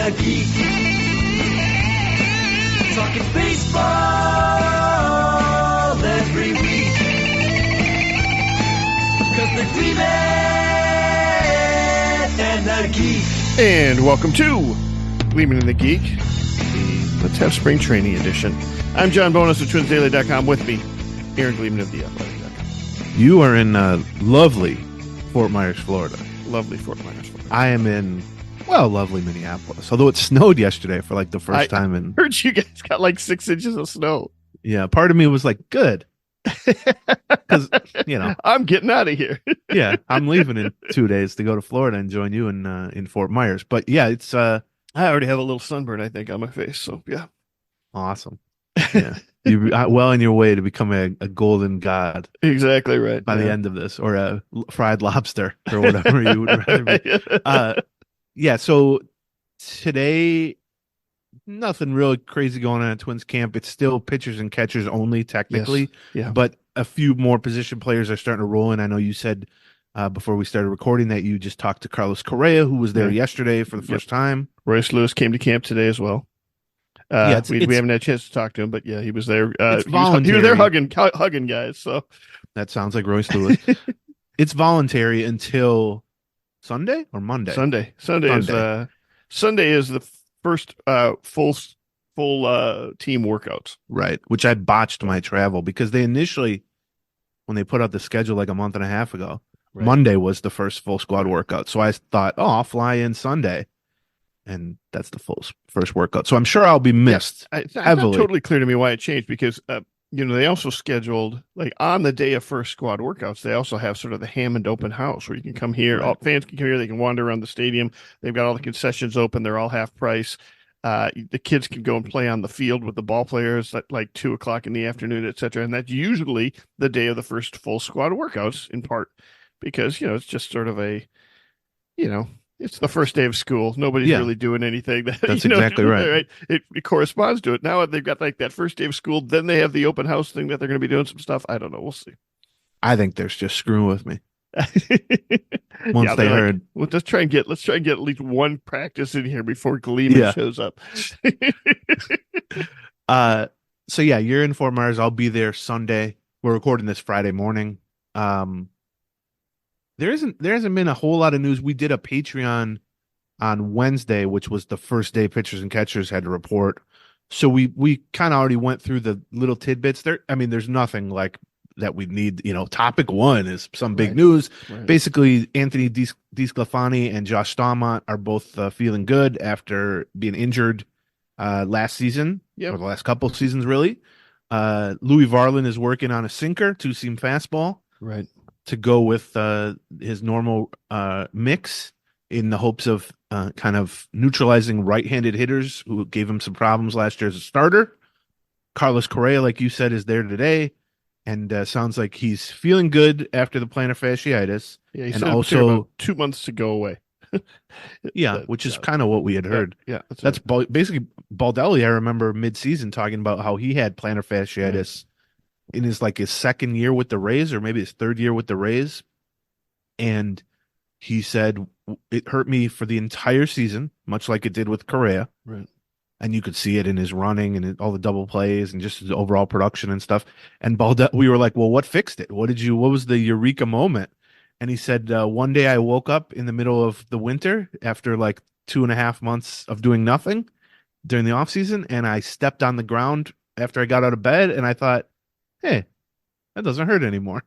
a geek. Talking baseball every week. 'Cause they're Gleeman and the Geek. And welcome to Gleeman and the Geek, the Let's Have Spring Training edition. I'm John Bonus of TwinsDaily.com. With me, Aaron Gleeman of TheAthletic.com. You are in lovely Fort Myers, Florida. Lovely Fort Myers, Florida. I am in, lovely Minneapolis. Although it snowed yesterday for like the first time. And heard you guys got like 6 inches of snow. Yeah, part of me was like, good. Because, I'm getting out of here. Yeah, I'm leaving in 2 days to go to Florida and join you in Fort Myers. But yeah, it's I already have a little sunburn, I think, on my face. So yeah. Awesome. Yeah. You're well on your way to become a golden god. Exactly right. By the end of this, or a fried lobster, or whatever you would rather be. So today, nothing really crazy going on at Twins camp. It's still pitchers and catchers only, technically. Yes. Yeah. But a few more position players are starting to roll in. I know you said before we started recording that you just talked to Carlos Correa, who was there yesterday for the first time. Royce Lewis came to camp today as well. We haven't had a chance to talk to him, but yeah, he was there. It's voluntary. He was there hugging guys. So that sounds like Royce Lewis. It's voluntary until Sunday or Monday. Sunday is the first full team workouts. Right, which I botched my travel because they initially, when they put out the schedule like a month and a half ago, Monday was the first full squad workout. So I thought, I'll fly in Sunday. And that's the first workout. So I'm sure I'll be missed It's heavily. not totally clear to me why it changed because, they also scheduled, like on the day of first squad workouts, they also have sort of the Hammond open house where you can come here. Right. All fans can come here. They can wander around the stadium. They've got all the concessions open. They're all half price. The kids can go and play on the field with the ball players at like 2:00 in the afternoon, et cetera. And that's usually the day of the first full squad workouts in part because, it's just sort of a, it's the first day of school. Nobody's really doing anything. That's exactly right. It corresponds to it. Now they've got like that first day of school. Then they have the open house thing that they're going to be doing some stuff. I don't know. We'll see. I think they're just screwing with me. Once they heard, well, let's try and get at least one practice in here before Gleeman shows up. So yeah, you're in Fort Myers. I'll be there Sunday. We're recording this Friday morning. There hasn't been a whole lot of news. We did a Patreon on Wednesday, which was the first day pitchers and catchers had to report. So we kind of already went through the little tidbits there. I mean, there's nothing like that we need. Topic one is some big news. Right. Basically, Anthony DeSclafani and Josh Stallmont are both feeling good after being injured last season, or the last couple of seasons, really. Louis Varland is working on a sinker, two-seam fastball. Right. To go with his normal mix in the hopes of kind of neutralizing right-handed hitters who gave him some problems last year as a starter. Carlos Correa, like you said, is there today, and sounds like he's feeling good after the plantar fasciitis. Yeah, he and said also about 2 months to go away. Which is kind of what we had heard. Yeah, that's basically Baldelli. I remember mid-season talking about how he had plantar fasciitis. In his second year with the Rays, or maybe his third year with the Rays. And he said, it hurt me for the entire season, much like it did with Correa. Right. And you could see it in his running and all the double plays and just his overall production and stuff. And we were like, well, what fixed it? What was the eureka moment? And he said, one day I woke up in the middle of the winter after like 2.5 months of doing nothing during the off season. And I stepped on the ground after I got out of bed and I thought, hey, that doesn't hurt anymore.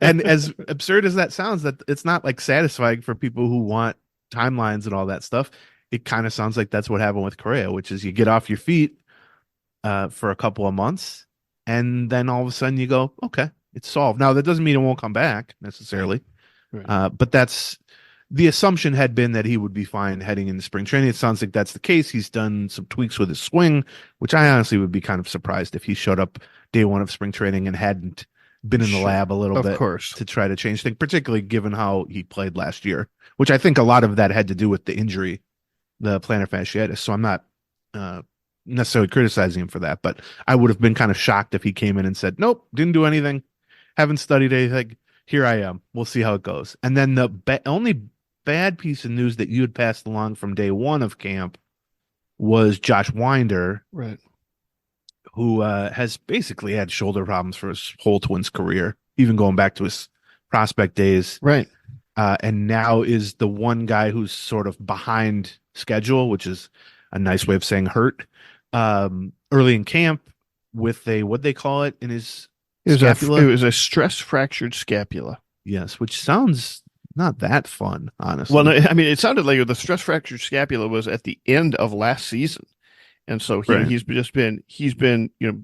And as absurd as that sounds, that it's not like satisfying for people who want timelines and all that stuff. It kind of sounds like that's what happened with Correa, which is you get off your feet for a couple of months and then all of a sudden you go, okay, it's solved. Now that doesn't mean it won't come back necessarily. Right. But that's the assumption had been that he would be fine heading into spring training. It sounds like that's the case. He's done some tweaks with his swing, which I honestly would be kind of surprised if he showed up day one of spring training and hadn't been in the lab a little bit to try to change things, particularly given how he played last year, which I think a lot of that had to do with the injury, the plantar fasciitis. So I'm not necessarily criticizing him for that, but I would have been kind of shocked if he came in and said, nope, didn't do anything, haven't studied anything. Here I am. We'll see how it goes. And then the only bad piece of news that you had passed along from day one of camp was Josh Winder, Right. who has basically had shoulder problems for his whole Twins career, even going back to his prospect days. Right. And now is the one guy who's sort of behind schedule, which is a nice way of saying hurt. Early in camp with a, what they call it in his scapula. It was a stress fractured scapula. Yes, which sounds not that fun, honestly. Well, no, I mean, it sounded like the stress fractured scapula was at the end of last season, and so Right. he's been in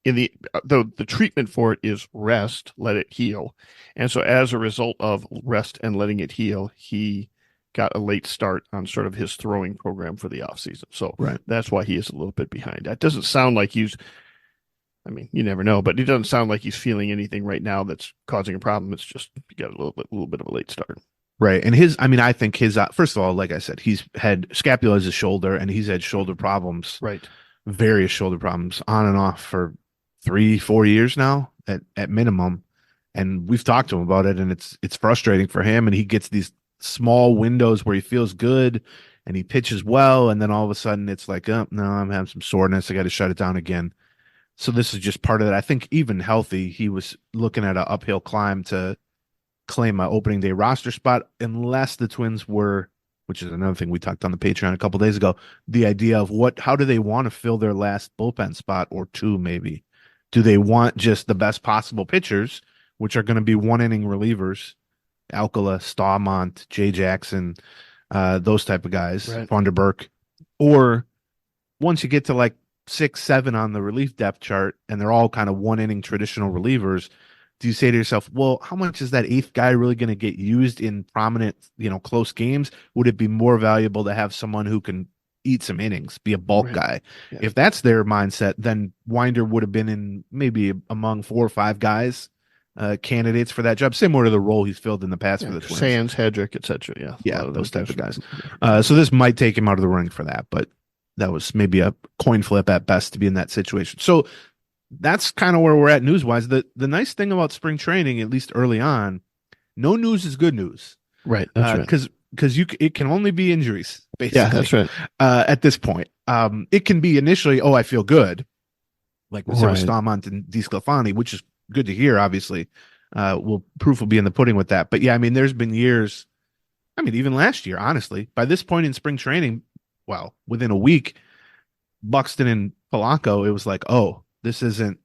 the treatment for it is rest, let it heal, and so as a result of rest and letting it heal, he got a late start on sort of his throwing program for the offseason. So Right. that's why he is a little bit behind. That doesn't sound like he's. I mean, you never know, but it doesn't sound like he's feeling anything right now that's causing a problem. It's just he got a little bit of a late start. Right. And I think his, first of all, like I said, he's had scapula as a shoulder and he's had shoulder problems, Right. various shoulder problems on and off for 3-4 years now at minimum. And we've talked to him about it and it's frustrating for him. And he gets these small windows where he feels good and he pitches well. And then all of a sudden it's like, oh, no, I'm having some soreness. I got to shut it down again. So this is just part of that. I think even healthy, he was looking at an uphill climb to claim an opening day roster spot, unless the Twins were, which is another thing we talked on the Patreon a couple days ago, the idea of how do they want to fill their last bullpen spot or two, maybe? Do they want just the best possible pitchers, which are going to be one inning relievers, Alcala, Stawmont, Jay Jackson, those type of guys, Right. Vanderberg, or once you get to like 6, 7 on the relief depth chart, and they're all kind of one inning traditional relievers, do you say to yourself, well, how much is that eighth guy really going to get used in prominent, close games? Would it be more valuable to have someone who can eat some innings, be a bulk Right. guy? Yeah. If that's their mindset, then Winder would have been in maybe among 4 or 5 guys, candidates for that job, similar to the role he's filled in the past for the Twins. Sands, Hedrick, etc. Yeah. Yeah, those type of guys. So this might take him out of the running for that, but that was maybe a coin flip at best to be in that situation. So that's kind of where we're at news wise. The nice thing about spring training, at least early on, no news is good news. Right. That's right. Because it can only be injuries, basically. Yeah, that's right. At this point, it can be initially, oh, I feel good, like we said with Right. Stawmont and DeSclafani, which is good to hear. Obviously, proof will be in the pudding with that. But yeah, I mean, there's been years. I mean, even last year, honestly, by this point in spring training, well, within a week, Buxton and Polanco, it was like, oh, this isn't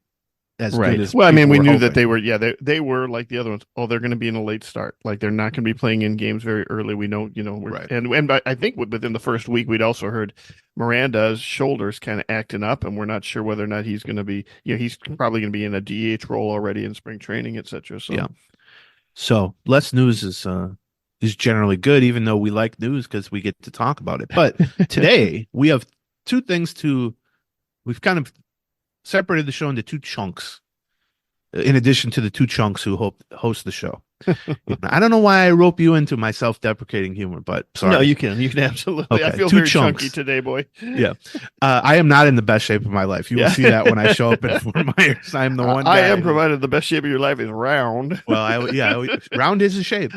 as Right. good as. Well, I mean, we people were knew that hoping. they were. Yeah, they were like the other ones. Oh, they're going to be in a late start. Like they're not going to be playing in games very early. We know. Right. And I think within the first week, we'd also heard Miranda's shoulders kind of acting up, and we're not sure whether or not he's going to be. He's probably going to be in a DH role already in spring training, etc. So Yeah. So less news is generally good, even though we like news because we get to talk about it. But today we have 2 things we've kind of separated the show into 2 chunks, in addition to the 2 chunks who host the show. I don't know why I rope you into my self-deprecating humor, but sorry. no, you can absolutely. I Okay, feel 2 very chunks. chunky today, boy. Yeah. I am not in the best shape of my life. You will see that when I show up in Fort Myers. I'm the one guy. I am provided the best shape of your life is round. Well, round is a shape.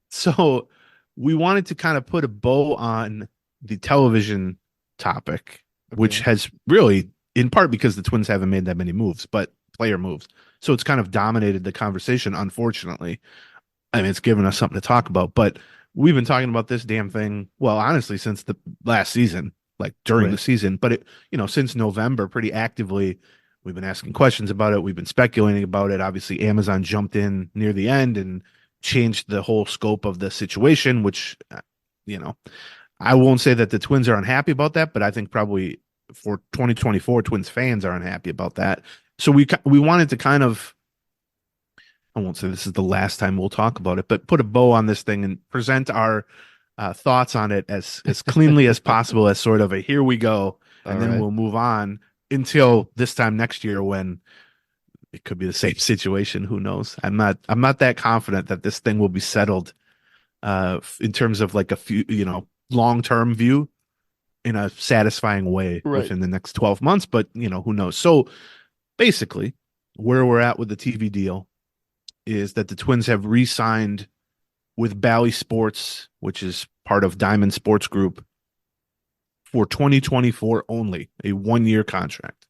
So we wanted to kind of put a bow on the television topic, which has really, in part because the Twins haven't made that many moves, but player moves. So it's kind of dominated the conversation, unfortunately. I mean, it's given us something to talk about, but we've been talking about this damn thing, well, honestly, since the last season, like during the season, but since November, pretty actively, we've been asking questions about it. We've been speculating about it. Obviously, Amazon jumped in near the end and changed the whole scope of the situation, which, I won't say that the Twins are unhappy about that, but I think probably for 2024, Twins fans are unhappy about that. So we wanted to kind of, I won't say this is the last time we'll talk about it, but put a bow on this thing and present our thoughts on it as cleanly as possible, as sort of a here we go, and then we'll move on until this time next year when it could be the same situation. Who knows? I'm not that confident that this thing will be settled in terms of like a few, long-term view in a satisfying way within the next 12 months, but who knows? So basically where we're at with the TV deal is that the Twins have re-signed with Bally Sports, which is part of Diamond Sports Group, for 2024 only, a 1-year contract.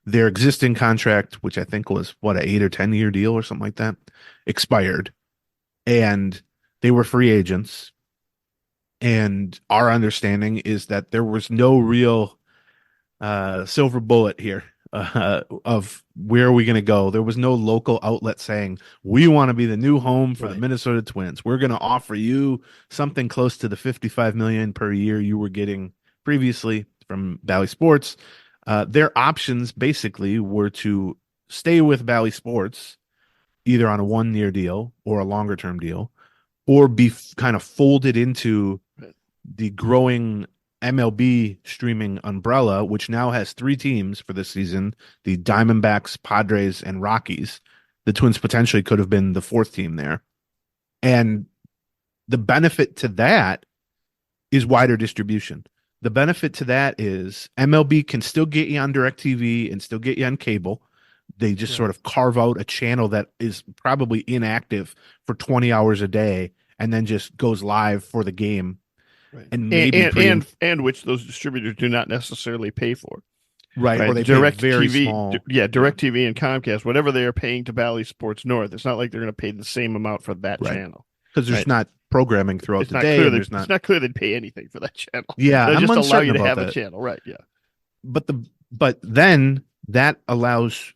Their existing contract, which I think was what, a 8 or 10-year deal or something like that, expired, and they were free agents. And our understanding is that there was no real silver bullet here of where are we going to go. There was no local outlet saying we want to be the new home for the Minnesota Twins. We're going to offer you something close to the $55 million per year you were getting previously from Bally Sports. Their options basically were to stay with Bally Sports either on a 1-year deal or a longer term deal, or be kind of folded into the growing MLB streaming umbrella, which now has 3 teams for this season: the Diamondbacks, Padres, and Rockies. The Twins potentially could have been the 4th team there. And the benefit to that is wider distribution. The benefit to that is MLB can still get you on DirecTV and still get you on cable. They just sort of carve out a channel that is probably inactive for 20 hours a day and then just goes live for the game. Right. And maybe and which those distributors do not necessarily pay for. Right. Or they pay very small. DirecTV and Comcast, whatever they are paying to Bally Sports North, it's not like they're going to pay the same amount for that channel. Because there's not programming throughout the day. It's not clear they'd pay anything for that channel. Yeah, they'll I'm just allow you to about have that. a channel, right? Yeah. But then that allows,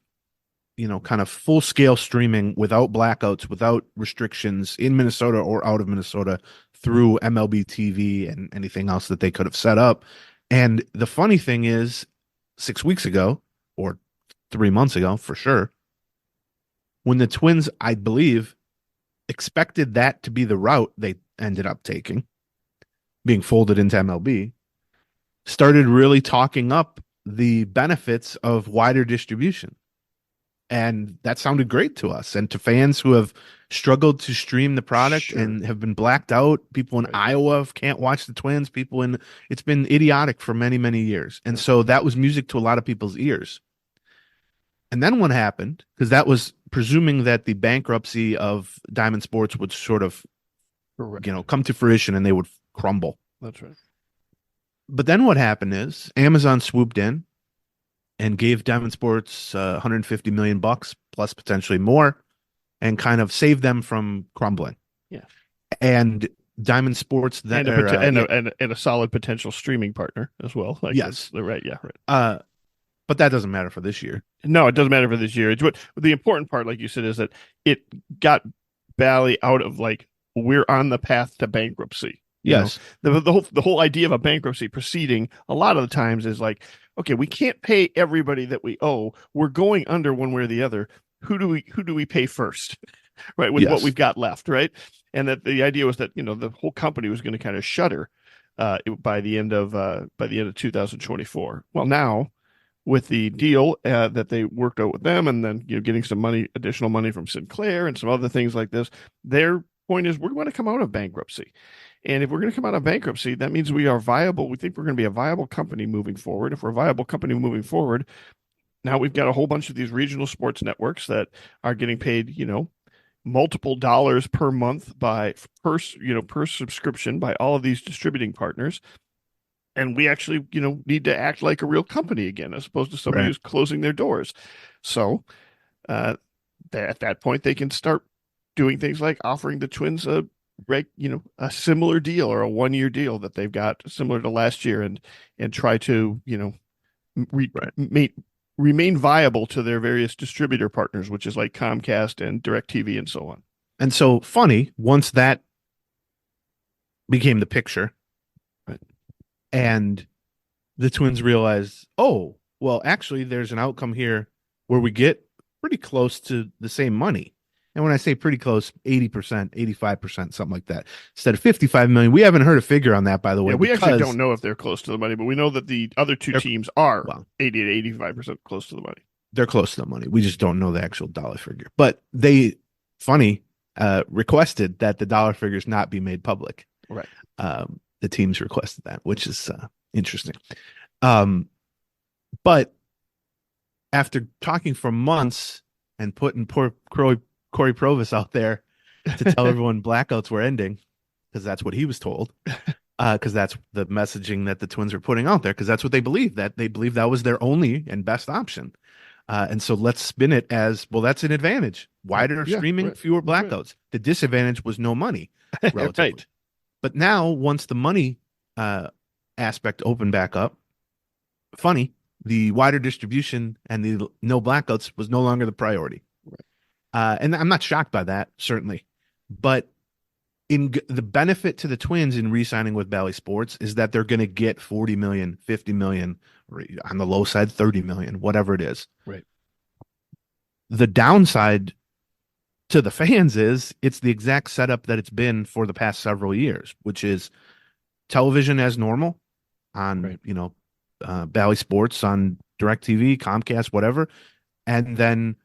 kind of full scale streaming without blackouts, without restrictions in Minnesota or out of Minnesota through MLB TV and anything else that they could have set up. And the funny thing is, 6 weeks ago, or 3 months ago for sure, when the Twins, I believe, expected that to be the route they ended up taking, being folded into MLB, started really talking up the benefits of wider distribution. And that sounded great to us and to fans who have struggled to stream the product and have been blacked out. People in Iowa can't watch the Twins. It's been idiotic for many, many years. And so that was music to a lot of people's ears. And then what happened, because that was presuming that the bankruptcy of Diamond Sports would sort of, come to fruition and they would crumble. That's right. But then what happened is Amazon swooped in and gave Diamond Sports $150 million plus potentially more, and kind of saved them from crumbling. Yeah, and Diamond Sports and a solid potential streaming partner as well. Yes, right. Yeah, right. But that doesn't matter for this year. No, it doesn't matter for this year. It's what the important part, like you said, is that it got Bally out of we're on the path to bankruptcy. Yes, the whole idea of a bankruptcy proceeding a lot of the times is okay, we can't pay everybody that we owe. We're going under one way or the other. Who do we pay first? Right, with what we've got left, right? And that the idea was that the whole company was going to kind of shutter by the end of 2024. Well, now with the deal that they worked out with them, and then getting some additional money from Sinclair and some other things like this, their point is we're going to come out of bankruptcy. And if we're going to come out of bankruptcy, that means we are viable. We think we're going to be a viable company moving forward. If we're a viable company moving forward, now we've got a whole bunch of these regional sports networks that are getting paid, multiple dollars per month per subscription by all of these distributing partners. And we actually, need to act like a real company again, as opposed to somebody who's closing their doors. So at that point, they can start doing things like offering the Twins a similar deal or a 1-year deal that they've got similar to last year, and try to, remain viable to their various distributor partners, which is like Comcast and DirecTV and so on. And so funny, once that became the picture, and the Twins realized, oh, well, actually there's an outcome here where we get pretty close to the same money. And when I say pretty close, 80%, 85%, something like that. Instead of $55 million. We haven't heard a figure on that, by the way. Yeah, we actually don't know if they're close to the money, but we know that the other two teams are 80 to 85% close to the money. They're close to the money. We just don't know the actual dollar figure. But they, requested that the dollar figures not be made public. Right. The teams requested that, which is interesting. But after talking for months and putting poor Corey Provis out there to tell everyone blackouts were ending, because that's what he was told. because that's the messaging that the Twins are putting out there, because that's what they believe, that was their only and best option. And so let's spin it as, well, that's an advantage. Wider Yeah, streaming, right. fewer Right. blackouts. The disadvantage was no money, relatively. Right. But now, once the money aspect opened back up, funny, the wider distribution and the no blackouts was no longer the priority. And I'm not shocked by that, certainly. But the benefit to the Twins in re-signing with Bally Sports is that they're going to get 40 million, 50 million, or on the low side, 30 million, whatever it is. Right. The downside to the fans is it's the exact setup that it's been for the past several years, which is television as normal on, Right. Bally Sports, on DirecTV, Comcast, whatever, and then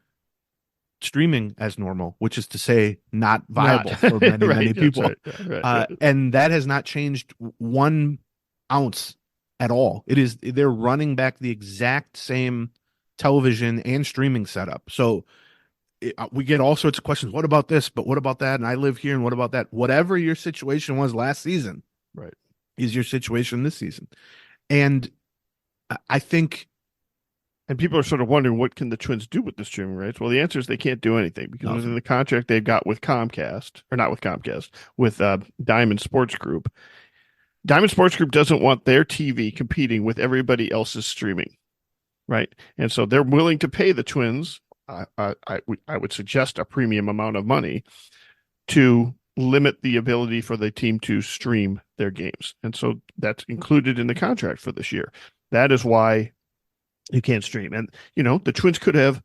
streaming as normal, which is to say not viable for many, Right. many That's people. right. Yeah, right. And that has not changed 1 ounce at all. They're running back the exact same television and streaming setup. So we get all sorts of questions. What about this? But what about that? And I live here. And what about that? Whatever your situation was last season, Right. is your situation this season. And I think, And people are sort of wondering, what can the Twins do with the streaming rights? Well, the answer is they can't do anything, because Nothing. within the contract they've got with Comcast, or not with Comcast, with Diamond Sports Group. Diamond Sports Group doesn't want their TV competing with everybody else's streaming, right? And so they're willing to pay the Twins, I would suggest, a premium amount of money to limit the ability for the team to stream their games. And so that's included in the contract for this year. That is why you can't stream. And, the Twins could have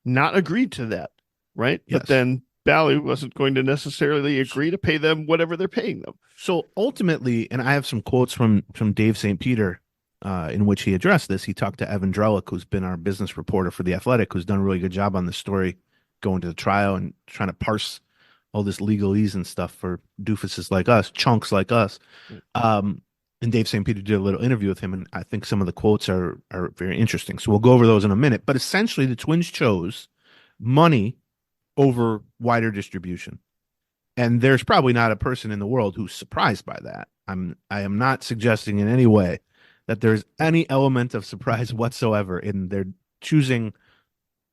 not agreed to that, right? Yes. But then Bally wasn't going to necessarily agree to pay them whatever they're paying them. So ultimately, and I have some quotes from Dave St. Peter in which he addressed this. He talked to Evan Drellick, who's been our business reporter for The Athletic, who's done a really good job on this story, going to the trial and trying to parse all this legalese and stuff for doofuses like us, chunks like us. And Dave St. Peter did a little interview with him, and I think some of the quotes are very interesting. So we'll go over those in a minute. But essentially, the Twins chose money over wider distribution. And there's probably not a person in the world who's surprised by that. I am not suggesting in any way that there's any element of surprise whatsoever in their choosing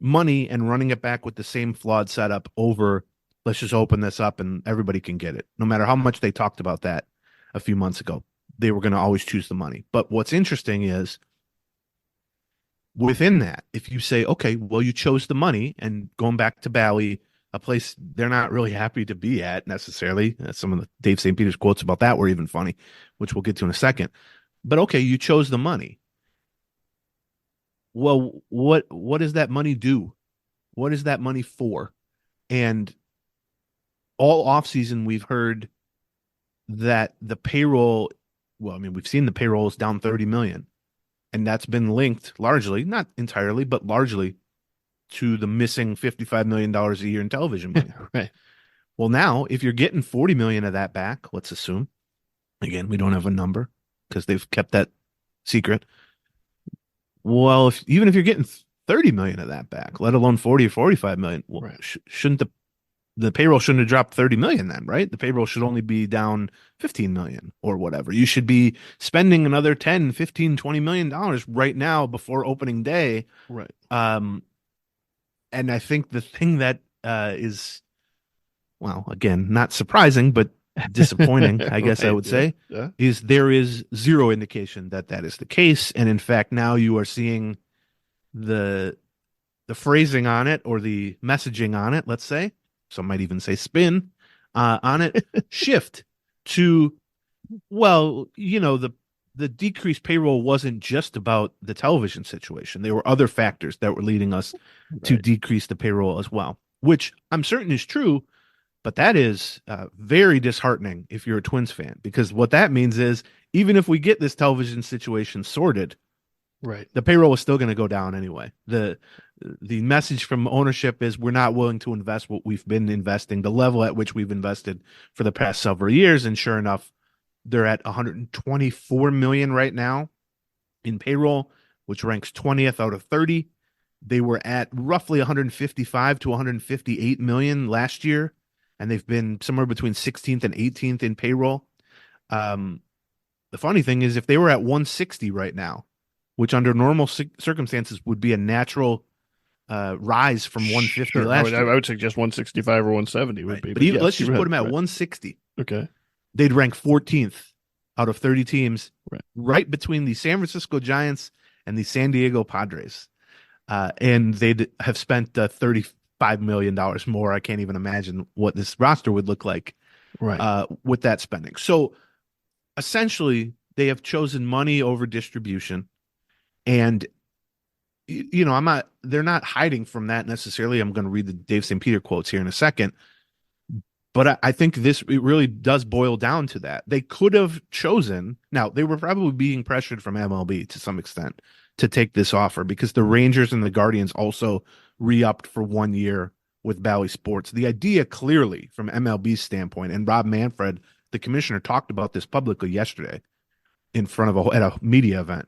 money and running it back with the same flawed setup over, let's just open this up and everybody can get it. No matter how much they talked about that a few months ago, they were going to always choose the money. But what's interesting is, within that, if you say, okay, well, you chose the money, and going back to Bally, a place they're not really happy to be at necessarily. Some of the Dave St. Peter's quotes about that were even funny, which we'll get to in a second. But okay, you chose the money. Well, what does that money do? What is that money for? And all offseason, we've heard that the payroll, well, I mean, we've seen the payroll is down 30 million. And that's been linked largely, not entirely, but largely, to the missing $55 million a year in television money. Right. Well, now, if you're getting 40 million of that back, let's assume, again, we don't have a number because they've kept that secret. Well, even if you're getting 30 million of that back, let alone 40 or 45 million, well, Right. Shouldn't the payroll shouldn't have dropped 30 million then, right? The payroll should only be down 15 million or whatever. You should be spending another 10, 15, 20 million dollars right now before opening day. Right. And I think the thing that is, well, again, not surprising, but disappointing, I guess I Right. would say, Yeah. is there is zero indication that that is the case. And in fact, now you are seeing the phrasing on it, or the messaging on it, let's say, some might even say spin on it, shift to, well, the decreased payroll wasn't just about the television situation. There were other factors that were leading us to Right. decrease the payroll as well, which I'm certain is true, but that is very disheartening if you're a Twins fan, because what that means is, even if we get this television situation sorted, Right. the payroll is still going to go down anyway. The message from ownership is, we're not willing to invest what we've been investing, the level at which we've invested for the past several years. And sure enough, they're at 124 million right now in payroll, which ranks 20th out of 30. They were at roughly 155 to 158 million last year, and they've been somewhere between 16th and 18th in payroll. the funny thing is if they were at 160 right now, which under normal circumstances would be a natural rise from 150 Sure. last year. I would suggest 165 or 170 would Right. be. But even, yes, let's just put them at right. 160. Okay. They'd rank 14th out of 30 teams, right between the San Francisco Giants and the San Diego Padres. And they'd have spent $35 million more. I can't even imagine what this roster would look like with that spending. So essentially, they have chosen money over distribution. And, they're not hiding from that necessarily. I'm going to read the Dave St. Peter quotes here in a second. But I think it really does boil down to that. They could have chosen. Now, they were probably being pressured from MLB to some extent to take this offer because the Rangers and the Guardians also re-upped for 1 year with Bally Sports. The idea clearly from MLB's standpoint, and Rob Manfred, the commissioner, talked about this publicly yesterday in front of at a media event.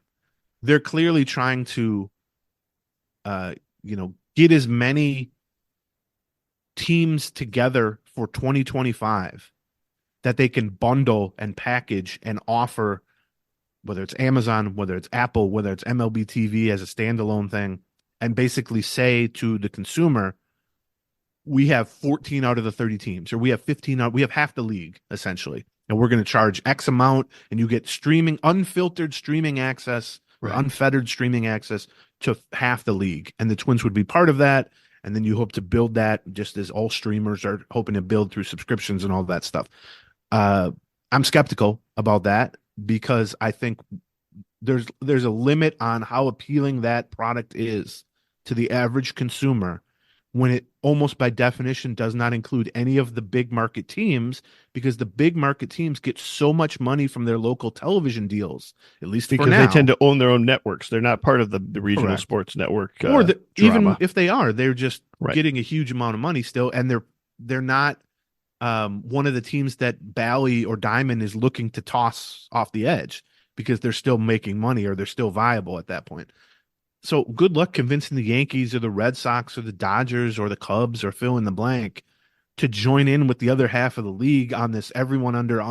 They're clearly trying to, get as many teams together for 2025 that they can bundle and package and offer, whether it's Amazon, whether it's Apple, whether it's MLB TV as a standalone thing, and basically say to the consumer, we have 14 out of the 30 teams, or we have 15 out, we have half the league essentially, and we're going to charge X amount, and you get unfiltered streaming access, or unfettered streaming access to half the league, and the Twins would be part of that. And then you hope to build that, just as all streamers are hoping to build through subscriptions and all that stuff. I'm skeptical about that because I think there's a limit on how appealing that product is to the average consumer when it almost by definition does not include any of the big market teams, because the big market teams get so much money from their local television deals, at least because for now. They tend to own their own networks. They're not part of the regional sports network. Or even if they are, they're just getting a huge amount of money still, and they're not one of the teams that Bally or Diamond is looking to toss off the edge because they're still making money or they're still viable at that point. So good luck convincing the Yankees or the Red Sox or the Dodgers or the Cubs or fill in the blank to join in with the other half of the league on this everyone under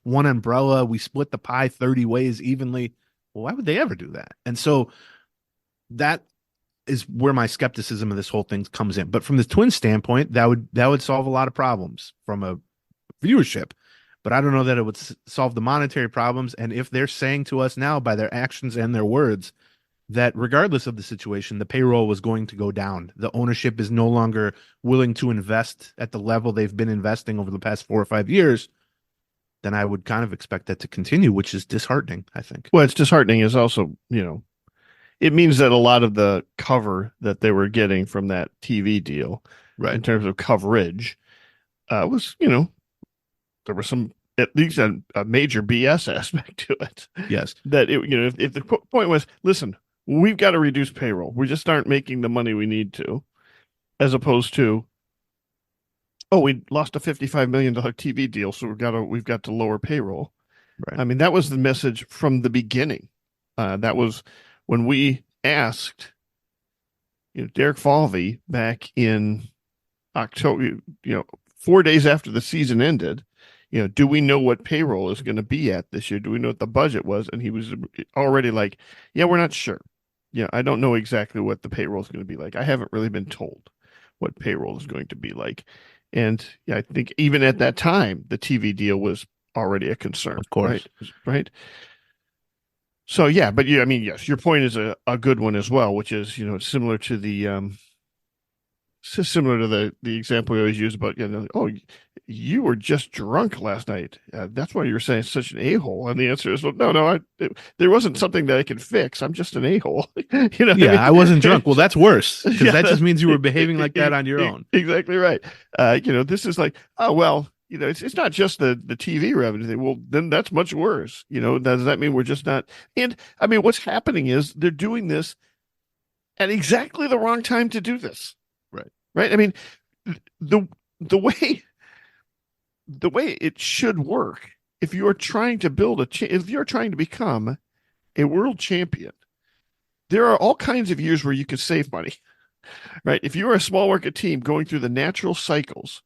one umbrella. We split the pie 30 ways evenly. Well, why would they ever do that? And so that is where my skepticism of this whole thing comes in. But from the Twins standpoint, that would solve a lot of problems from a viewership. But I don't know that it would solve the monetary problems. And if they're saying to us now by their actions and their words that regardless of the situation, the payroll was going to go down, the ownership is no longer willing to invest at the level they've been investing over the past 4 or 5 years, then I would kind of expect that to continue, which is disheartening, I think. Well, it's disheartening is also, it means that a lot of the cover that they were getting from that TV deal, in terms of coverage, was, there was some, at least a major BS aspect to it. Yes. That, if the point was, listen, we've got to reduce payroll. We just aren't making the money we need to, as opposed to, oh, we lost a $55 million TV deal, so we've got to lower payroll. Right. I mean, that was the message from the beginning. That was when we asked, Derek Falvey back in October, 4 days after the season ended, do we know what payroll is going to be at this year? Do we know what the budget was? And he was already like, yeah, we're not sure. I don't know exactly what the payroll is going to be like. I haven't really been told what payroll is going to be like. And I think even at that time, the TV deal was already a concern. Of course. Right. So, yeah, but yes, your point is a good one as well, which is, similar to the example we always use about, oh, you were just drunk last night. That's why you were saying such an a-hole. And the answer is, well, no, there wasn't something that I can fix. I'm just an a-hole. I wasn't drunk. Well, that's worse because that just means you were behaving like that on your own. Exactly right. This is like, oh, well, it's not just the TV revenue. Well, then that's much worse. Does that mean we're just not? And I mean, what's happening is they're doing this at exactly the wrong time to do this. Right. I mean, the way it should work, if you are trying to if you're trying to become a world champion, there are all kinds of years where you could save money, right? If you are a small market team going through the natural cycles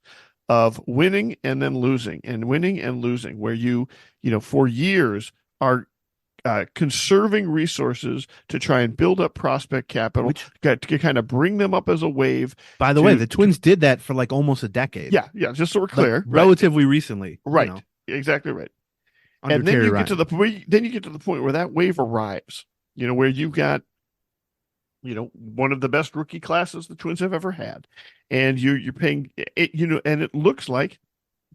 of winning and then losing and winning and losing, where you for years are conserving resources to try and build up prospect capital, to kind of bring them up as a wave. By the way, the Twins did that for like almost a decade. Yeah, just so we're clear, like relatively recently. Right, exactly right. Under and then Terry you Ryan. get to the point. Then you get to the point where that wave arrives. Where you've got, one of the best rookie classes the Twins have ever had, and you're paying it. And it looks like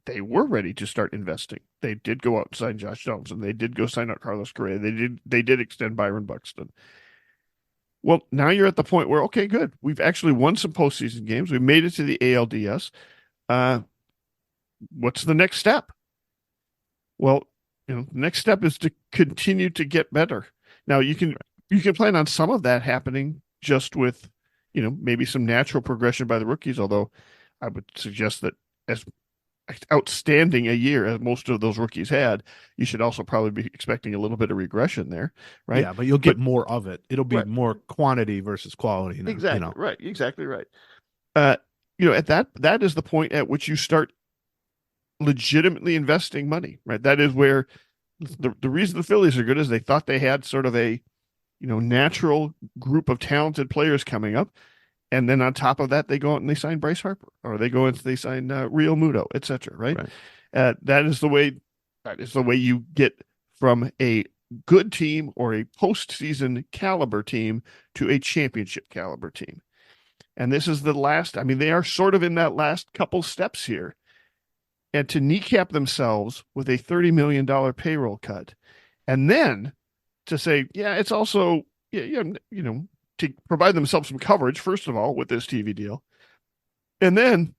they were ready to start investing. They did go out and sign Josh Johnson. They did go sign out Carlos Correa. They did extend Byron Buxton. Well, now you're at the point where, okay, good. We've actually won some postseason games. We made it to the ALDS. What's the next step? Well, the next step is to continue to get better. Now you can plan on some of that happening just with, maybe some natural progression by the rookies, although I would suggest that as outstanding a year as most of those rookies had, you should also probably be expecting a little bit of regression there, right? Yeah, but you'll get more of it. It'll be more quantity versus quality. Now, exactly. Right. Exactly right. At that is the point at which you start legitimately investing money, right? That is where the reason the Phillies are good is they thought they had sort of a, natural group of talented players coming up. And then on top of that, they go out and they sign Bryce Harper, or they go and they sign Real Muto, et cetera, right? That is the way you get from a good team or a postseason caliber team to a championship caliber team. And this is the last, they are sort of in that last couple steps here. And to kneecap themselves with a $30 million payroll cut, and then to say, it's also, to provide themselves some coverage, first of all, with this TV deal. And then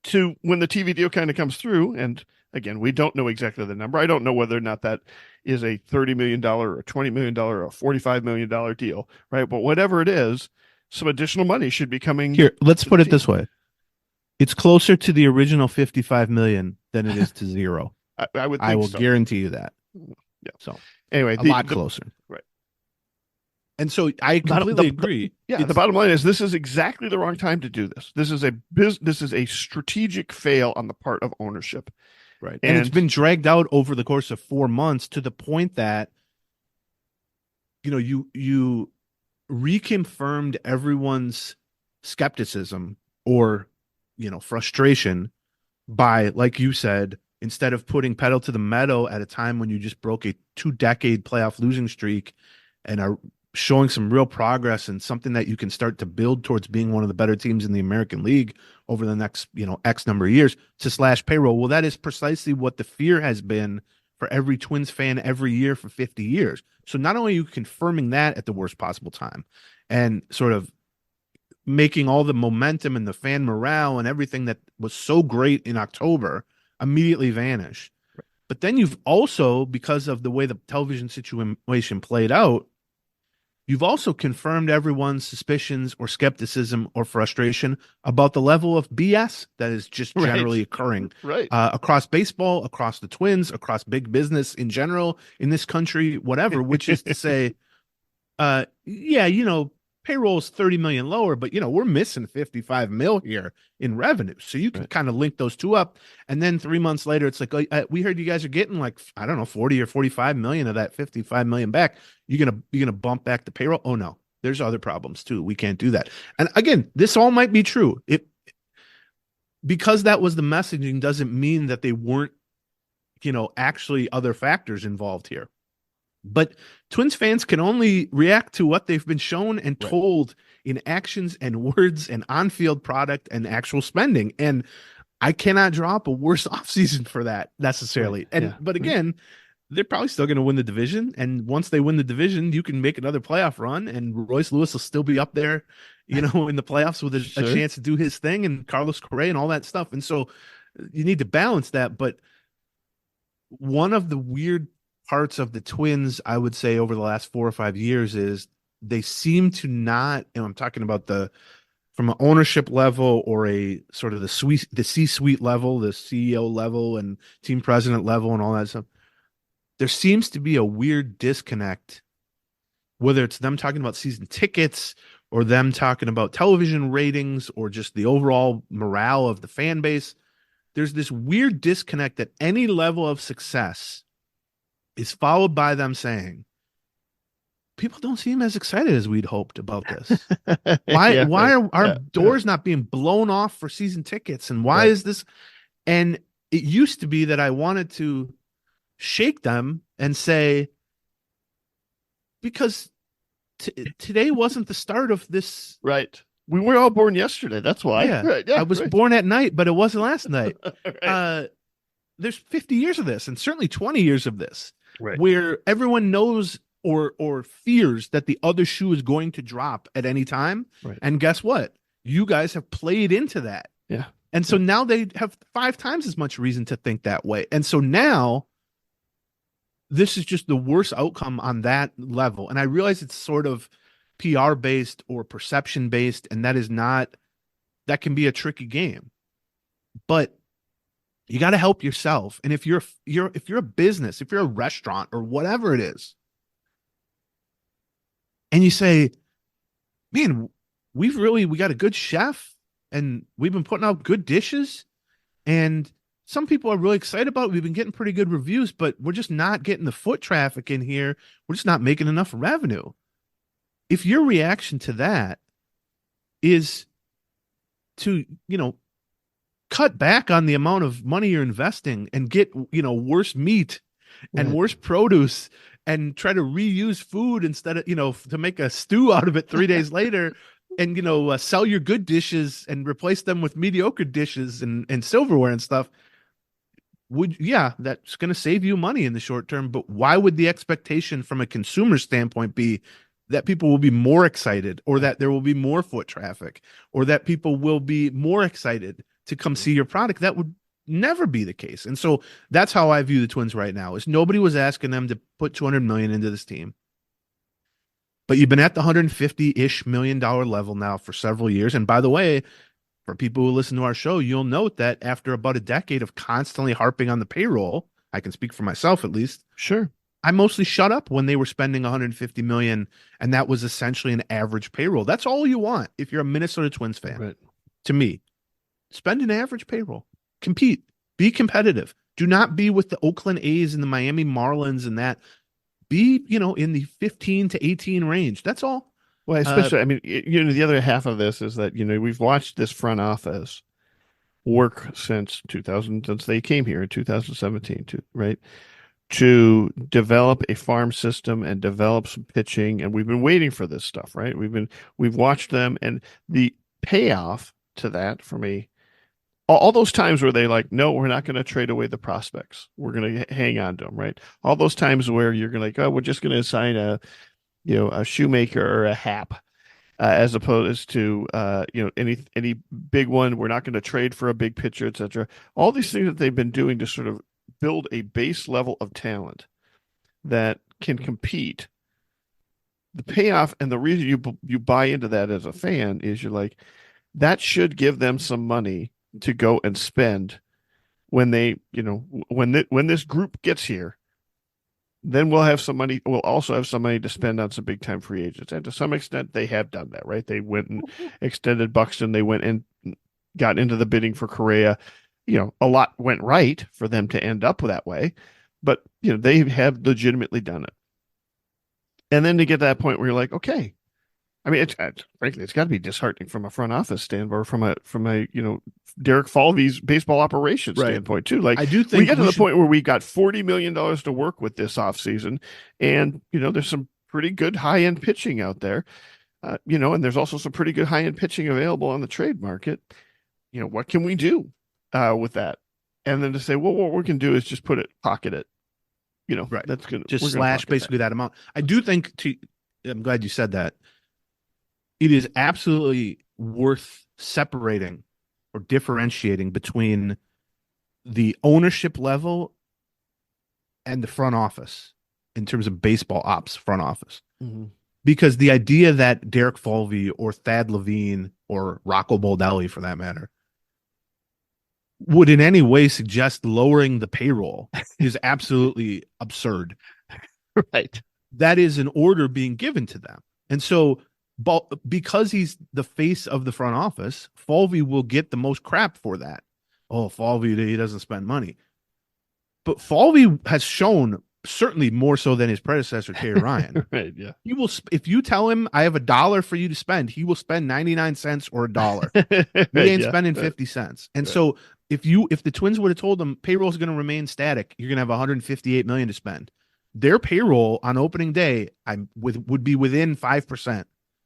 to, when the TV deal kind of comes through, and again, we don't know exactly the number. I don't know whether or not that is a $30 million or a $20 million or a $45 million deal, right? But whatever it is, some additional money should be coming. Here, let's put it this way. It's closer to the original 55 million than it is to zero. I would think I will guarantee you that. Yeah. So anyway, a lot closer. Right. And so I completely agree. The bottom line is this is exactly the wrong time to do this. This is a strategic fail on the part of ownership. Right. And it's been dragged out over the course of 4 months to the point that, you reconfirmed everyone's skepticism or, frustration by, like you said, instead of putting pedal to the metal at a time when you just broke a 2-decade playoff losing streak and are showing some real progress and something that you can start to build towards being one of the better teams in the American League over the next, X number of years, to slash payroll. Well, that is precisely what the fear has been for every Twins fan every year for 50 years. So not only are you confirming that at the worst possible time and sort of making all the momentum and the fan morale and everything that was so great in October immediately vanish. Right. But then you've also, because of the way the television situation played out, you've also confirmed everyone's suspicions or skepticism or frustration about the level of BS that is just generally occurring across baseball, across the Twins, across big business in general, in this country, whatever, which is to say, payroll is 30 million lower, but we're missing 55 mil here in revenue. So you can kind of link those two up. And then 3 months later, it's like, we heard you guys are getting like, 40 or 45 million of that 55 million back. You're going to bump back the payroll. Oh no, there's other problems too. We can't do that. And again, this all might be true. Because that was the messaging doesn't mean that they weren't, actually other factors involved here. But Twins fans can only react to what they've been shown and told in actions and words and on-field product and actual spending. And I cannot drop a worse offseason for that necessarily. But again, they're probably still going to win the division. And once they win the division, you can make another playoff run and Royce Lewis will still be up there, in the playoffs with a chance to do his thing, and Carlos Correa and all that stuff. And so you need to balance that. But one of the weird parts of the Twins, I would say, over the last 4 or 5 years is they seem to not, and I'm talking about from an ownership level or a sort of the C-suite level, the CEO level and team president level and all that stuff. There seems to be a weird disconnect, whether it's them talking about season tickets or them talking about television ratings or just the overall morale of the fan base. There's this weird disconnect that any level of success is followed by them saying, people don't seem as excited as we'd hoped about this. Why Yeah, why right. are our Yeah, doors not being blown off for season tickets? And why right. is this? And it used to be that I wanted to shake them and say, because today wasn't the start of this. Right. We were all born yesterday. That's why. Yeah, Right. Yeah. I was Right. born at night, but it wasn't last night. Right. There's 50 years of this, and certainly 20 years of this, Right. where everyone knows or fears that the other shoe is going to drop at any time. Right. And guess what? You guys have played into that. Yeah. And so now they have 5 times as much reason to think that way. And so now this is just the worst outcome on that level. And I realize it's sort of PR based or perception based, and that can be a tricky game. But you got to help yourself. And if you're a business, if you're a restaurant or whatever it is, and you say, man, we got a good chef and we've been putting out good dishes, and some people are really excited about it. We've been getting pretty good reviews, but we're just not getting the foot traffic in here. We're just not making enough revenue. If your reaction to that is to, cut back on the amount of money you're investing and get, worse meat and Right. worse produce and try to reuse food instead of, to make a stew out of it 3 days later, and, sell your good dishes and replace them with mediocre dishes and silverware and stuff, that's going to save you money in the short term. But why would the expectation from a consumer standpoint be that people will be more excited, or that there will be more foot traffic, or that people will be more excited to come see your product? That would never be the case. And so that's how I view the Twins right now. Is nobody was asking them to put 200 million into this team. But you've been at the 150-ish million dollar level now for several years. And by the way, for people who listen to our show, you'll note that after about a decade of constantly harping on the payroll, I can speak for myself at least. Sure. I mostly shut up when they were spending 150 million, and that was essentially an average payroll. That's all you want if you're a Minnesota Twins fan. Right. To me, spend an average payroll, compete, be competitive. Do not be with the Oakland A's and the Miami Marlins and that. Be, in the 15 to 18 range. That's all. Well, especially, I mean, the other half of this is that, we've watched this front office work since they came here in 2017, right? To develop a farm system and develop some pitching. And we've been waiting for this stuff, right? We've watched them, and the payoff to that for me, all those times where they like, no, we're not going to trade away the prospects. We're going to hang on to them, right? All those times where you're going to like, oh, we're just going to assign a shoemaker or a Hap, as opposed to, any big one. We're not going to trade for a big pitcher, etc. All these things that they've been doing to sort of build a base level of talent that can compete. The payoff and the reason you buy into that as a fan is you're like, that should give them some money to go and spend when they, when this group gets here. Then we'll have some money. We'll also have some money to spend on some big time free agents, and to some extent, they have done that, right? They went and extended Buxton. They went and got into the bidding for Correa. A lot went right for them to end up that way, but they have legitimately done it. And then to get to that point where you're like, okay, I mean, frankly, it's got to be disheartening from a front office standpoint, or from a Derek Falvey's baseball operations standpoint too. Like, I do think we get to the point where we got $40 million to work with this offseason, and there's some pretty good high end pitching out there, and there's also some pretty good high end pitching available on the trade market. What can we do with that? And then to say, well, what we can do is just pocket it. Right. That's gonna just slash basically that amount. I do think I'm glad you said that. It is absolutely worth separating or differentiating between the ownership level and the front office in terms of baseball ops front office. Mm-hmm. Because the idea that Derek Falvey or Thad Levine or Rocco Baldelli, for that matter, would in any way suggest lowering the payroll is absolutely absurd. Right. That is an order being given to them. And so, because he's the face of the front office, Falvey will get the most crap for that. Oh, Falvey, he doesn't spend money. But Falvey has shown certainly more so than his predecessor, Terry Ryan. Right. Yeah. He will, if you tell him I have $1 for you to spend, he will spend 99 cents or $1. He Right, ain't yeah. spending Right. 50 cents. And Right. so if the Twins would have told them payroll is going to remain static, you're going to have 158 million to spend. Their payroll on opening day would be within 5%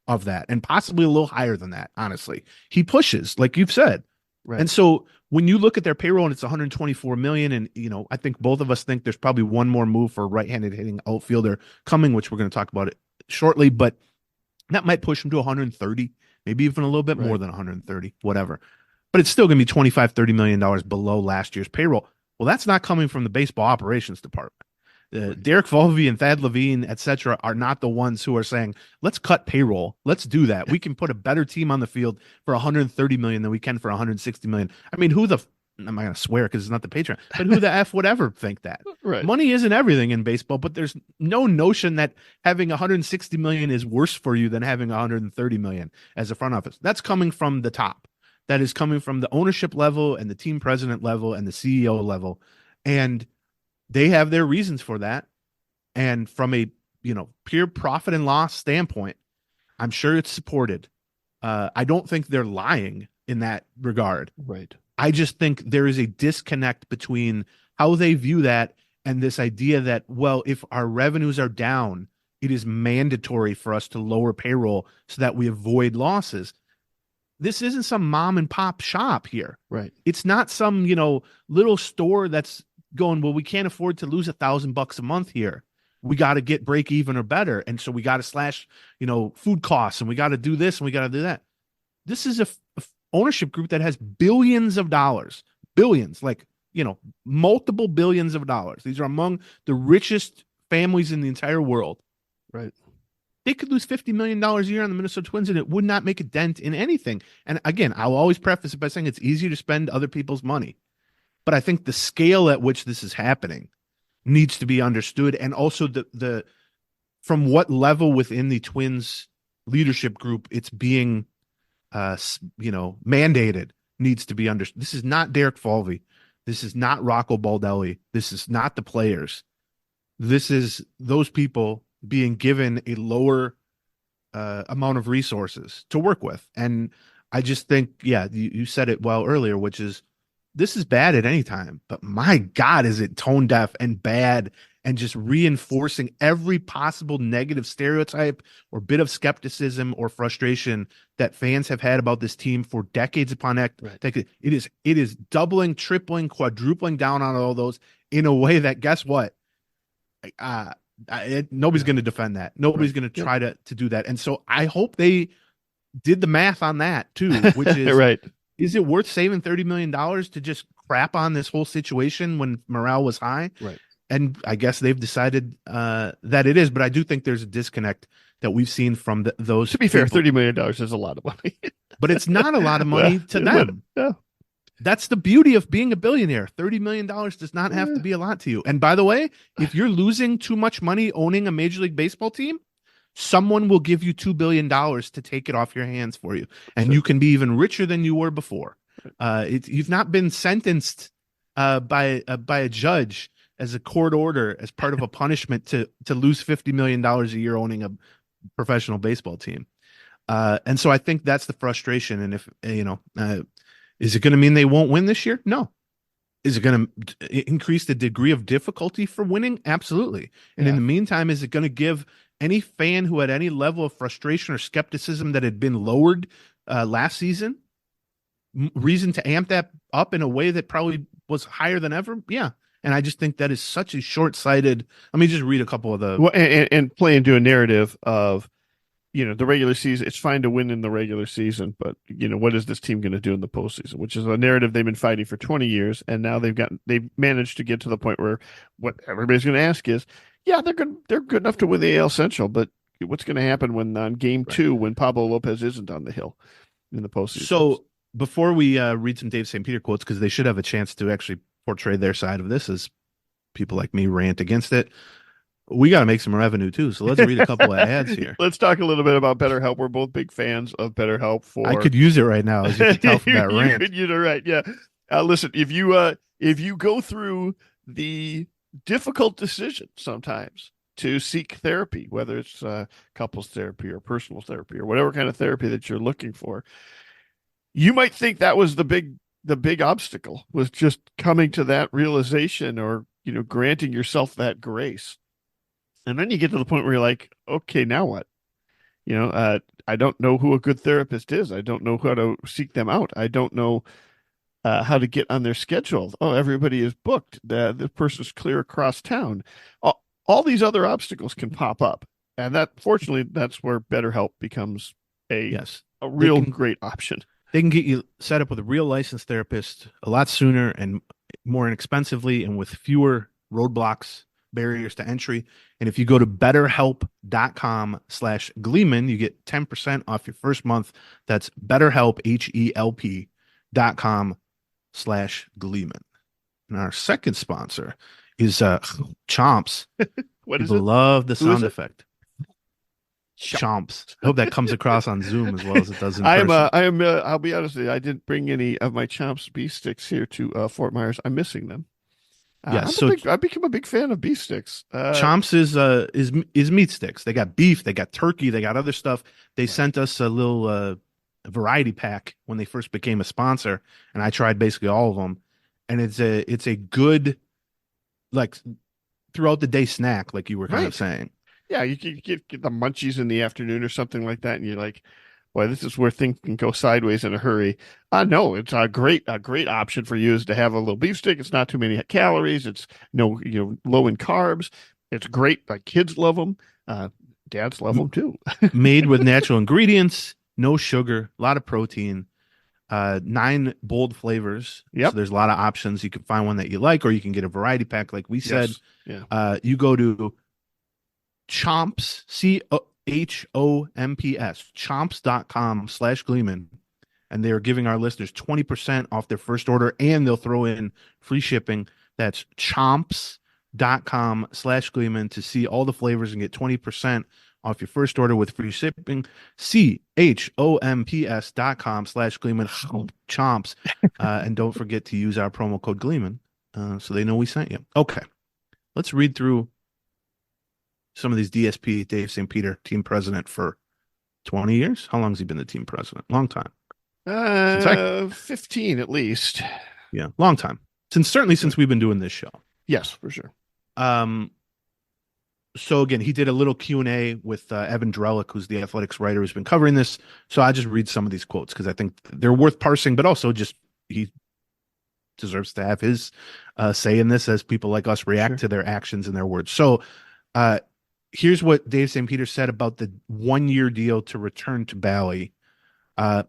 of that, and possibly a little higher than that. Honestly, he pushes, like you've said. Right. And so when you look at their payroll and it's 124 million, and I think both of us think there's probably one more move for a right-handed hitting outfielder coming, which we're going to talk about it shortly, but that might push him to 130, maybe even a little bit more than 130, whatever. But it's still going to be $25-30 million below last year's payroll. Well, that's not coming from the baseball operations department. Derek Volvey and Thad Levine, et cetera, are not the ones who are saying, let's cut payroll. Let's do that. We can put a better team on the field for 130 million than we can for 160 million. I mean, I'm not going to swear because it's not the Patreon, but who the F would ever think that? Right. Money isn't everything in baseball, but there's no notion that having 160 million is worse for you than having 130 million as a front office. That's coming from the top. That is coming from the ownership level and the team president level and the CEO level. And they have their reasons for that. And from a, pure profit and loss standpoint, I'm sure it's supported. I don't think they're lying in that regard. Right. I just think there is a disconnect between how they view that and this idea that, well, if our revenues are down, it is mandatory for us to lower payroll so that we avoid losses. This isn't some mom and pop shop here. Right. It's not some, little store that's going, well, we can't afford to lose $1,000 a month here. We got to get break even or better. And so we got to slash, food costs, and we got to do this and we got to do that. This is a ownership group that has billions of dollars, multiple billions of dollars. These are among the richest families in the entire world. Right. They could lose $50 million a year on the Minnesota Twins, and it would not make a dent in anything. And again, I'll always preface it by saying it's easier to spend other people's money. But I think the scale at which this is happening needs to be understood. And also the from what level within the Twins leadership group it's being, mandated needs to be understood. This is not Derek Falvey. This is not Rocco Baldelli. This is not the players. This is those people being given a lower amount of resources to work with. And I just think, you said it well earlier, which is, this is bad at any time, but my God, is it tone deaf and bad and just reinforcing every possible negative stereotype or bit of skepticism or frustration that fans have had about this team for decades upon decades. It is doubling, tripling, quadrupling down on all those in a way that, guess what? Nobody's going to defend that. Nobody's going to try to do that. And so I hope they did the math on that too, which is right. Is it worth saving $30 million to just crap on this whole situation when morale was high? Right. And I guess they've decided that it is, but I do think there's a disconnect that we've seen from those. To be fair, $30 million is a lot of money. But it's not a lot of money to them. Yeah. That's the beauty of being a billionaire. $30 million does not have to be a lot to you. And by the way, if you're losing too much money owning a Major League Baseball team, someone will give you $2 billion to take it off your hands for you. And you can be even richer than you were before. You've not been sentenced by a judge as a court order as part of a punishment to lose $50 million a year owning a professional baseball team. And so I think that's the frustration. And if, is it going to mean they won't win this year? No. Is it going to increase the degree of difficulty for winning? Absolutely. And in the meantime, is it going to give any fan who had any level of frustration or skepticism that had been lowered last season reason to amp that up in a way that probably was higher than ever? Yeah. And I just think that is such a short-sighted. Let me just read a couple of the. Well, and play into a narrative of, the regular season. It's fine to win in the regular season, but what is this team going to do in the postseason? Which is a narrative they've been fighting for 20 years, and now they've managed to get to the point where what everybody's going to ask is, they're good enough to win the AL Central, but what's going to happen when on game 2 when Pablo Lopez isn't on the hill in the postseason? So before we read some Dave St. Peter quotes, because they should have a chance to actually portray their side of this as people like me rant against it, we got to make some revenue too. So let's read a couple of ads here. Let's talk a little bit about BetterHelp. We're both big fans of BetterHelp. I could use it right now, as you can tell from that rant. You could use it, right? Yeah. Listen, if you go through the difficult decision sometimes to seek therapy, whether it's couples therapy or personal therapy or whatever kind of therapy that you're looking for. You might think that was the big obstacle was just coming to that realization or, granting yourself that grace. And then you get to the point where you're like, okay, now what? I don't know who a good therapist is. I don't know how to seek them out. I don't know how to get on their schedule. Oh, everybody is booked. The person's clear across town. All these other obstacles can pop up, and fortunately, that's where BetterHelp becomes a Yes. a real great option. They can get you set up with a real licensed therapist a lot sooner and more inexpensively and with fewer roadblocks, barriers to entry. And if you go to betterhelp.com/Gleeman, you get 10% off your first month. That's BetterHelp, HELP.com/Gleeman. And our second sponsor is Chomps. What is People it? love the Who is sound it? effect. Chomps. I hope that comes across on Zoom as well as it does in I person. am. I'll be honest with you. I didn't bring any of my Chomps beef sticks here to Fort Myers. I'm missing them. Yes, so I've become a big fan of beef sticks. Chomps is meat sticks. They got beef, they got turkey, they got other stuff. They sent us a little variety pack when they first became a sponsor, and I tried basically all of them. And it's a good like throughout the day snack, like you were kind of saying. Yeah, you can get the munchies in the afternoon or something like that, and you're like, boy, this is where things can go sideways in a hurry. No, it's a great option for you is to have a little beef stick. It's not too many calories. It's low in carbs. It's great. Like kids love them. Dads love them too. Made with natural ingredients, no sugar, a lot of protein, 9 bold flavors. Yep. So there's a lot of options. You can find one that you like, or you can get a variety pack, like we said. Yes. Yeah. You go to Chomps, CHOMPS, chomps.com/Gleeman, and they're giving our listeners 20% off their first order, and they'll throw in free shipping. That's chomps.com/Gleeman to see all the flavors and get 20% off your first order with free shipping. CHOMPS.com/Gleeman, chomps. And don't forget to use our promo code Gleeman so they know we sent you. Okay, let's read through some of these DSP. Dave St. Peter, team president for 20 years. How long has he been the team president? Long time. 15 at least. Yeah, long time. Since we've been doing this show. Yes, for sure. So again, he did a little Q&A with Evan Drellick, who's the athletics writer who's been covering this. So I just read some of these quotes because I think they're worth parsing, but also just he deserves to have his say in this as people like us react to their actions and their words. So here's what Dave St. Peter said about the 1-year deal to return to Bally.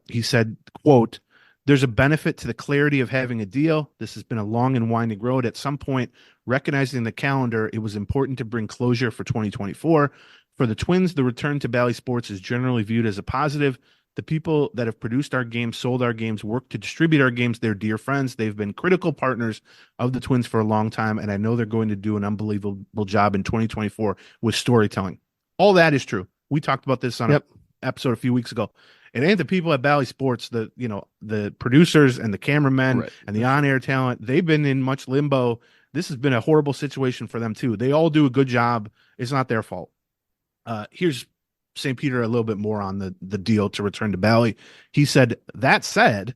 He said, quote, "There's a benefit to the clarity of having a deal. This has been a long and winding road. At some point, recognizing the calendar, it was important to bring closure for 2024. For the Twins, the return to Bally Sports is generally viewed as a positive. The people that have produced our games, sold our games, worked to distribute our games, they're dear friends. They've been critical partners of the Twins for a long time, and I know they're going to do an unbelievable job in 2024 with storytelling." All that is true. We talked about this on an episode a few weeks ago. It ain't the people at Bally Sports, the producers and the cameramen and the on-air talent. They've been in much limbo. This has been a horrible situation for them too. They all do a good job. It's not their fault. Here's St. Peter a little bit more on the deal to return to Bally. He said, "That said,"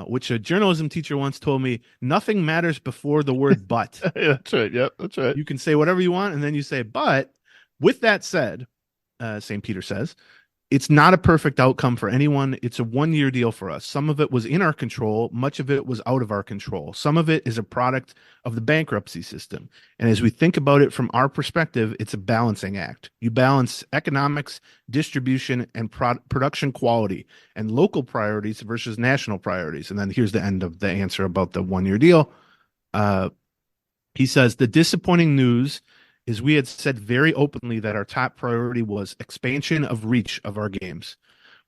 which a journalism teacher once told me, "nothing matters before the word but." Yeah, that's right. Yep, that's right. You can say whatever you want, and then you say, "But with that said," St. Peter says, "it's not a perfect outcome for anyone. It's a 1-year deal for us. Some of it was in our control. Much of it was out of our control. Some of it is a product of the bankruptcy system. And as we think about it from our perspective, it's a balancing act. You balance economics, distribution, and production quality, and local priorities versus national priorities." And then here's the end of the answer about the 1-year deal. He says, "The disappointing news is we had said very openly that our top priority was expansion of reach of our games.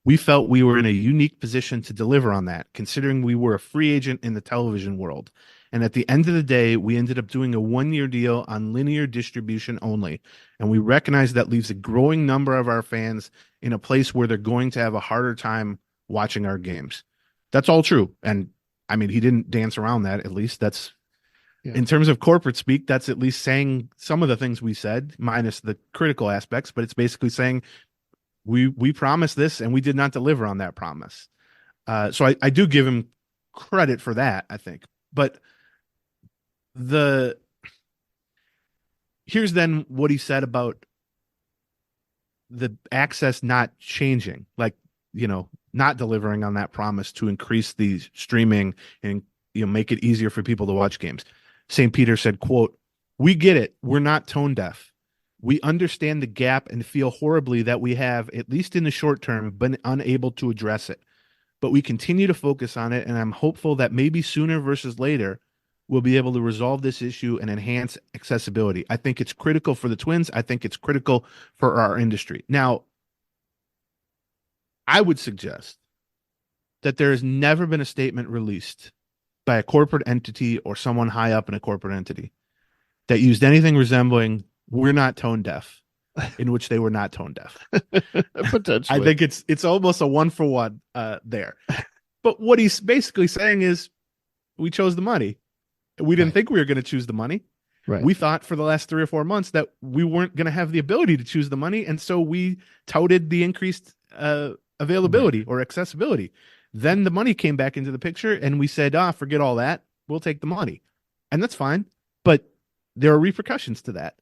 We felt we were in a unique position to deliver on that, considering we were a free agent in the television world. And at the end of the day, we ended up doing a 1-year deal on linear distribution only. And we recognize that leaves a growing number of our fans in a place where they're going to have a harder time watching our games." That's all true. And I mean, he didn't dance around that. At least that's In terms of corporate speak, that's at least saying some of the things we said, minus the critical aspects, but it's basically saying we promised this and we did not deliver on that promise. So I do give him credit for that, I think. But here's then what he said about the access not changing, like, not delivering on that promise to increase the streaming and make it easier for people to watch games. St. Peter said, quote, "We get it. We're not tone deaf. We understand the gap and feel horribly that we have, at least in the short term, been unable to address it. But we continue to focus on it, and I'm hopeful that maybe sooner versus later, we'll be able to resolve this issue and enhance accessibility. I think it's critical for the Twins. I think it's critical for our industry." Now, I would suggest that there has never been a statement released by a corporate entity or someone high up in a corporate entity that used anything resembling "we're not tone deaf," in which they were not tone deaf. Potentially. I think it's almost a 1-for-1 there. But what he's basically saying is we chose the money. We didn't think we were going to choose the money. Right. We thought for the last 3 or 4 months that we weren't going to have the ability to choose the money. And so we touted the increased availability or accessibility. Then the money came back into the picture and we said, forget all that. We'll take the money. And that's fine. But there are repercussions to that.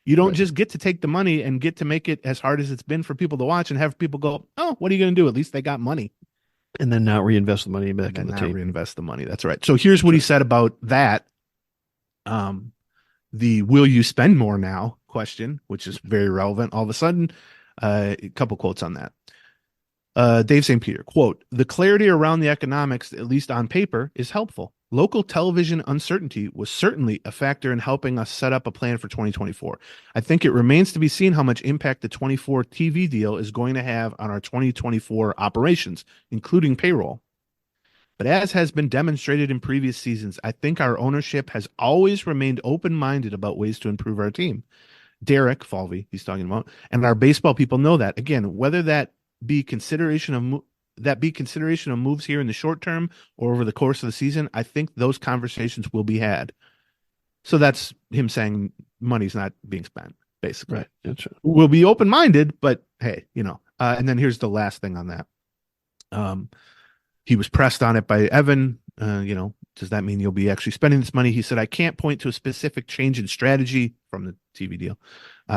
You don't just get to take the money and get to make it as hard as it's been for people to watch and have people go, "Oh, what are you going to do? At least they got money." And then not reinvest the money back in the team. Reinvest the money. That's right. So here's what he said about that. The "will you spend more now" question, which is very relevant all of a sudden. A couple quotes on that. Dave St. Peter, quote, "The clarity around the economics, at least on paper, is helpful. Local television uncertainty was certainly a factor in helping us set up a plan for 2024. I think it remains to be seen how much impact the 24 TV deal is going to have on our 2024 operations, including payroll. But as has been demonstrated in previous seasons, I think our ownership has always remained open-minded about ways to improve our team. Derek Falvey, he's talking about, and our baseball people know that. Again, whether that be consideration of moves here in the short term or over the course of the season, I think those conversations will be had." So that's him saying money's not being spent, basically. Right. That's right. We'll be open-minded, but hey, and then here's the last thing on that. He was pressed on it by Evan. Does that mean you'll be actually spending this money? He said, "I can't point to a specific change in strategy from the TV deal."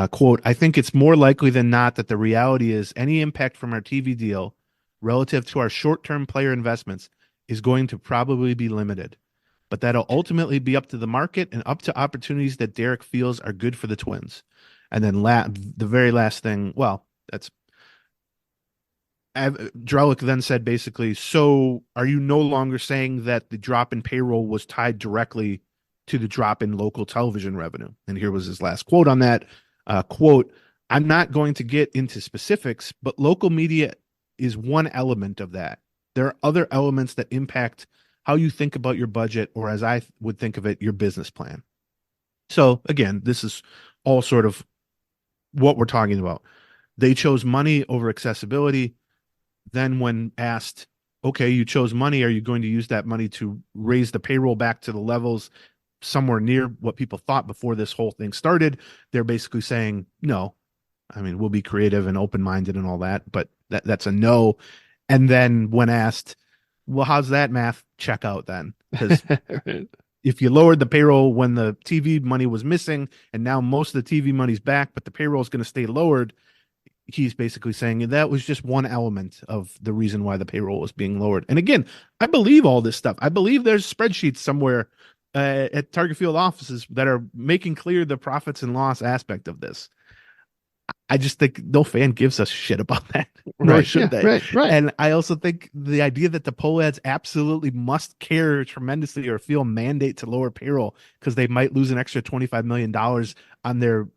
Quote, "I think it's more likely than not that the reality is any impact from our TV deal relative to our short-term player investments is going to probably be limited, but that'll ultimately be up to the market and up to opportunities that Derek feels are good for the Twins." And then the very last thing, Drellick then said basically, "So are you no longer saying that the drop in payroll was tied directly to the drop in local television revenue?" And here was his last quote on that. Quote, "I'm not going to get into specifics, but local media is one element of that. There are other elements that impact how you think about your budget, or as I would think of it, your business plan." So again, this is all sort of what we're talking about. They chose money over accessibility. Then when asked, okay, you chose money, are you going to use that money to raise the payroll back to the levels somewhere near what people thought before this whole thing started? They're basically saying, no. I mean, we'll be creative and open-minded and all that, but that's a no. And then when asked, well, how's that math check out then? Because if you lowered the payroll when the TV money was missing, and now most of the TV money's back, but the payroll is going to stay lowered, he's basically saying that was just one element of the reason why the payroll was being lowered. And again, I believe all this stuff. I believe there's spreadsheets somewhere at Target Field offices that are making clear the profits and loss aspect of this. I just think no fan gives a shit about that. Nor should they. Right. And I also think the idea that the poll ads absolutely must care tremendously or feel a mandate to lower payroll because they might lose an extra $25 million on their,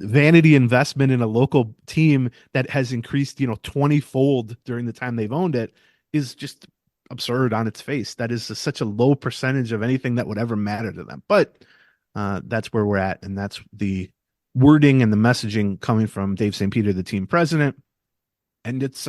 vanity investment in a local team that has increased, 20-fold during the time they've owned it is just absurd on its face. That is such a low percentage of anything that would ever matter to them. But that's where we're at. And that's the wording and the messaging coming from Dave St. Peter, the team president. And it's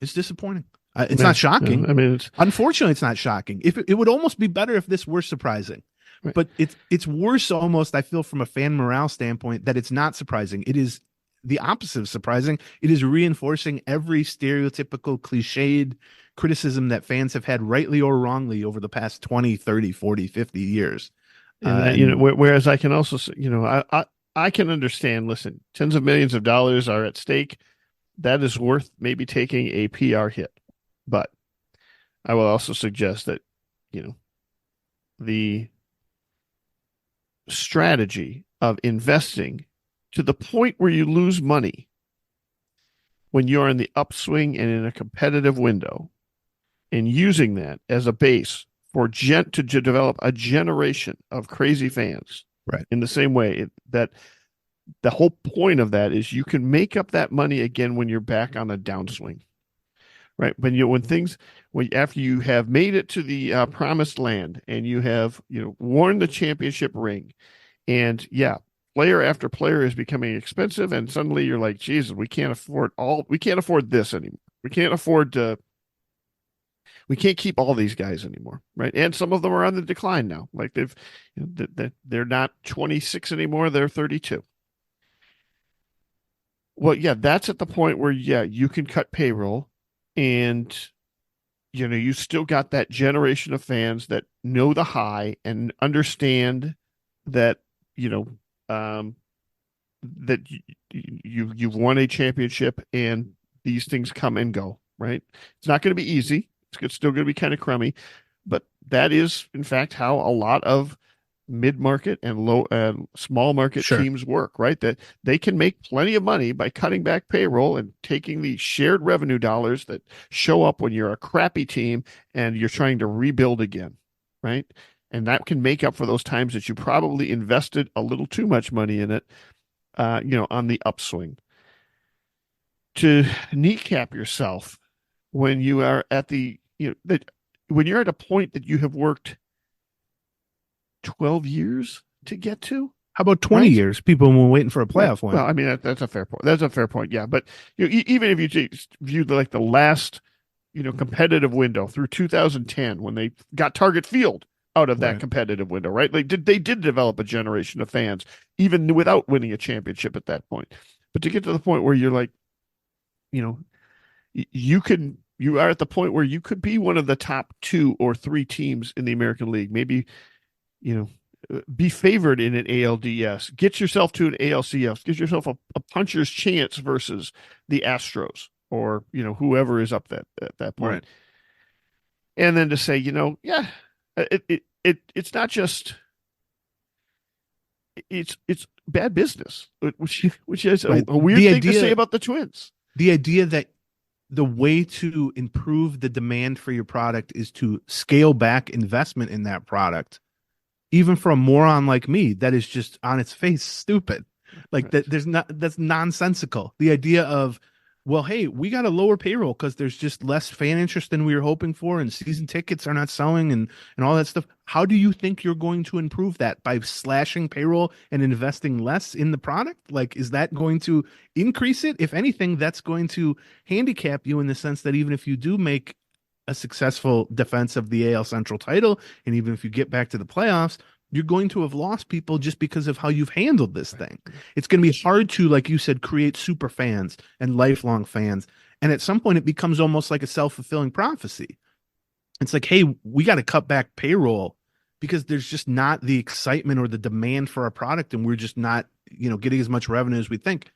disappointing. It's Yeah, not shocking. I mean, it's Unfortunately, it's not shocking. If it would almost be better if this were surprising, right. but it's worse almost. I feel from a fan morale standpoint that it's not surprising. It is the opposite of surprising. It is reinforcing every stereotypical cliched criticism that fans have had rightly or wrongly over the past 20, 30, 40, 50 years. And you know, whereas I can also, you know, I can understand. Listen, tens of millions of dollars are at stake. That is worth maybe taking a PR hit, but I will also suggest that, you know, the strategy of investing to the point where you lose money when you're in the upswing and in a competitive window, and using that as a base for to develop a generation of crazy fans. Right. In the same way that the whole point of that is you can make up that money again when you're back on a downswing. Right. When after you have made it to the promised land and you have, you know, worn the championship ring, and yeah, player after player is becoming expensive, and suddenly you're like, Jesus, we can't afford this anymore. We can't keep all these guys anymore, right? And some of them are on the decline now. Like they're not 26 anymore; they're 32. Well, yeah, that's at the point where, yeah, you can cut payroll, and you know you still got that generation of fans that know the high and understand that, you know, that you've won a championship, and these things come and go, right? It's not going to be easy. It's still going to be kind of crummy, but that is, in fact, how a lot of mid-market and small market Sure. teams work, right? That they can make plenty of money by cutting back payroll and taking the shared revenue dollars that show up when you're a crappy team and you're trying to rebuild again, right? And that can make up for those times that you probably invested a little too much money in it, you know, on the upswing. To kneecap yourself when you are at when you're at a point that you have worked 12 years to get to. How about 20 right? years? People were waiting for a playoff win. Well, I mean, that's a fair point. That's a fair point. Yeah. But you know, even if you view like the last, you know, competitive window through 2010, when they got Target Field out of that Right. competitive window, right? Like they did develop a generation of fans even without winning a championship at that point. But to get to the point where you're like, you know, you are at the point where you could be one of the top 2 or 3 teams in the American League. Maybe, you know, be favored in an ALDS. Get yourself to an ALCS. Get yourself a puncher's chance versus the Astros or, you know, whoever is up at that point. Right. And then to say, you know, yeah, it's not just it's bad business, which is Right. a weird thing to say about the Twins. The idea that the way to improve the demand for your product is to scale back investment in that product, even for a moron like me, that is just on its face stupid. Like Right. that's nonsensical. The idea of, well, hey, we got to lower payroll because there's just less fan interest than we were hoping for, and season tickets are not selling, and all that stuff. How do you think you're going to improve that? By slashing payroll and investing less in the product? Like, is that going to increase it? If anything, that's going to handicap you in the sense that even if you do make a successful defense of the AL Central title, and even if you get back to the playoffs, you're going to have lost people just because of how you've handled this thing. It's going to be hard to, like you said, create super fans and lifelong fans. And at some point, it becomes almost like a self-fulfilling prophecy. It's like, hey, we got to cut back payroll because there's just not the excitement or the demand for our product, and we're just not, you know, getting as much revenue as we think.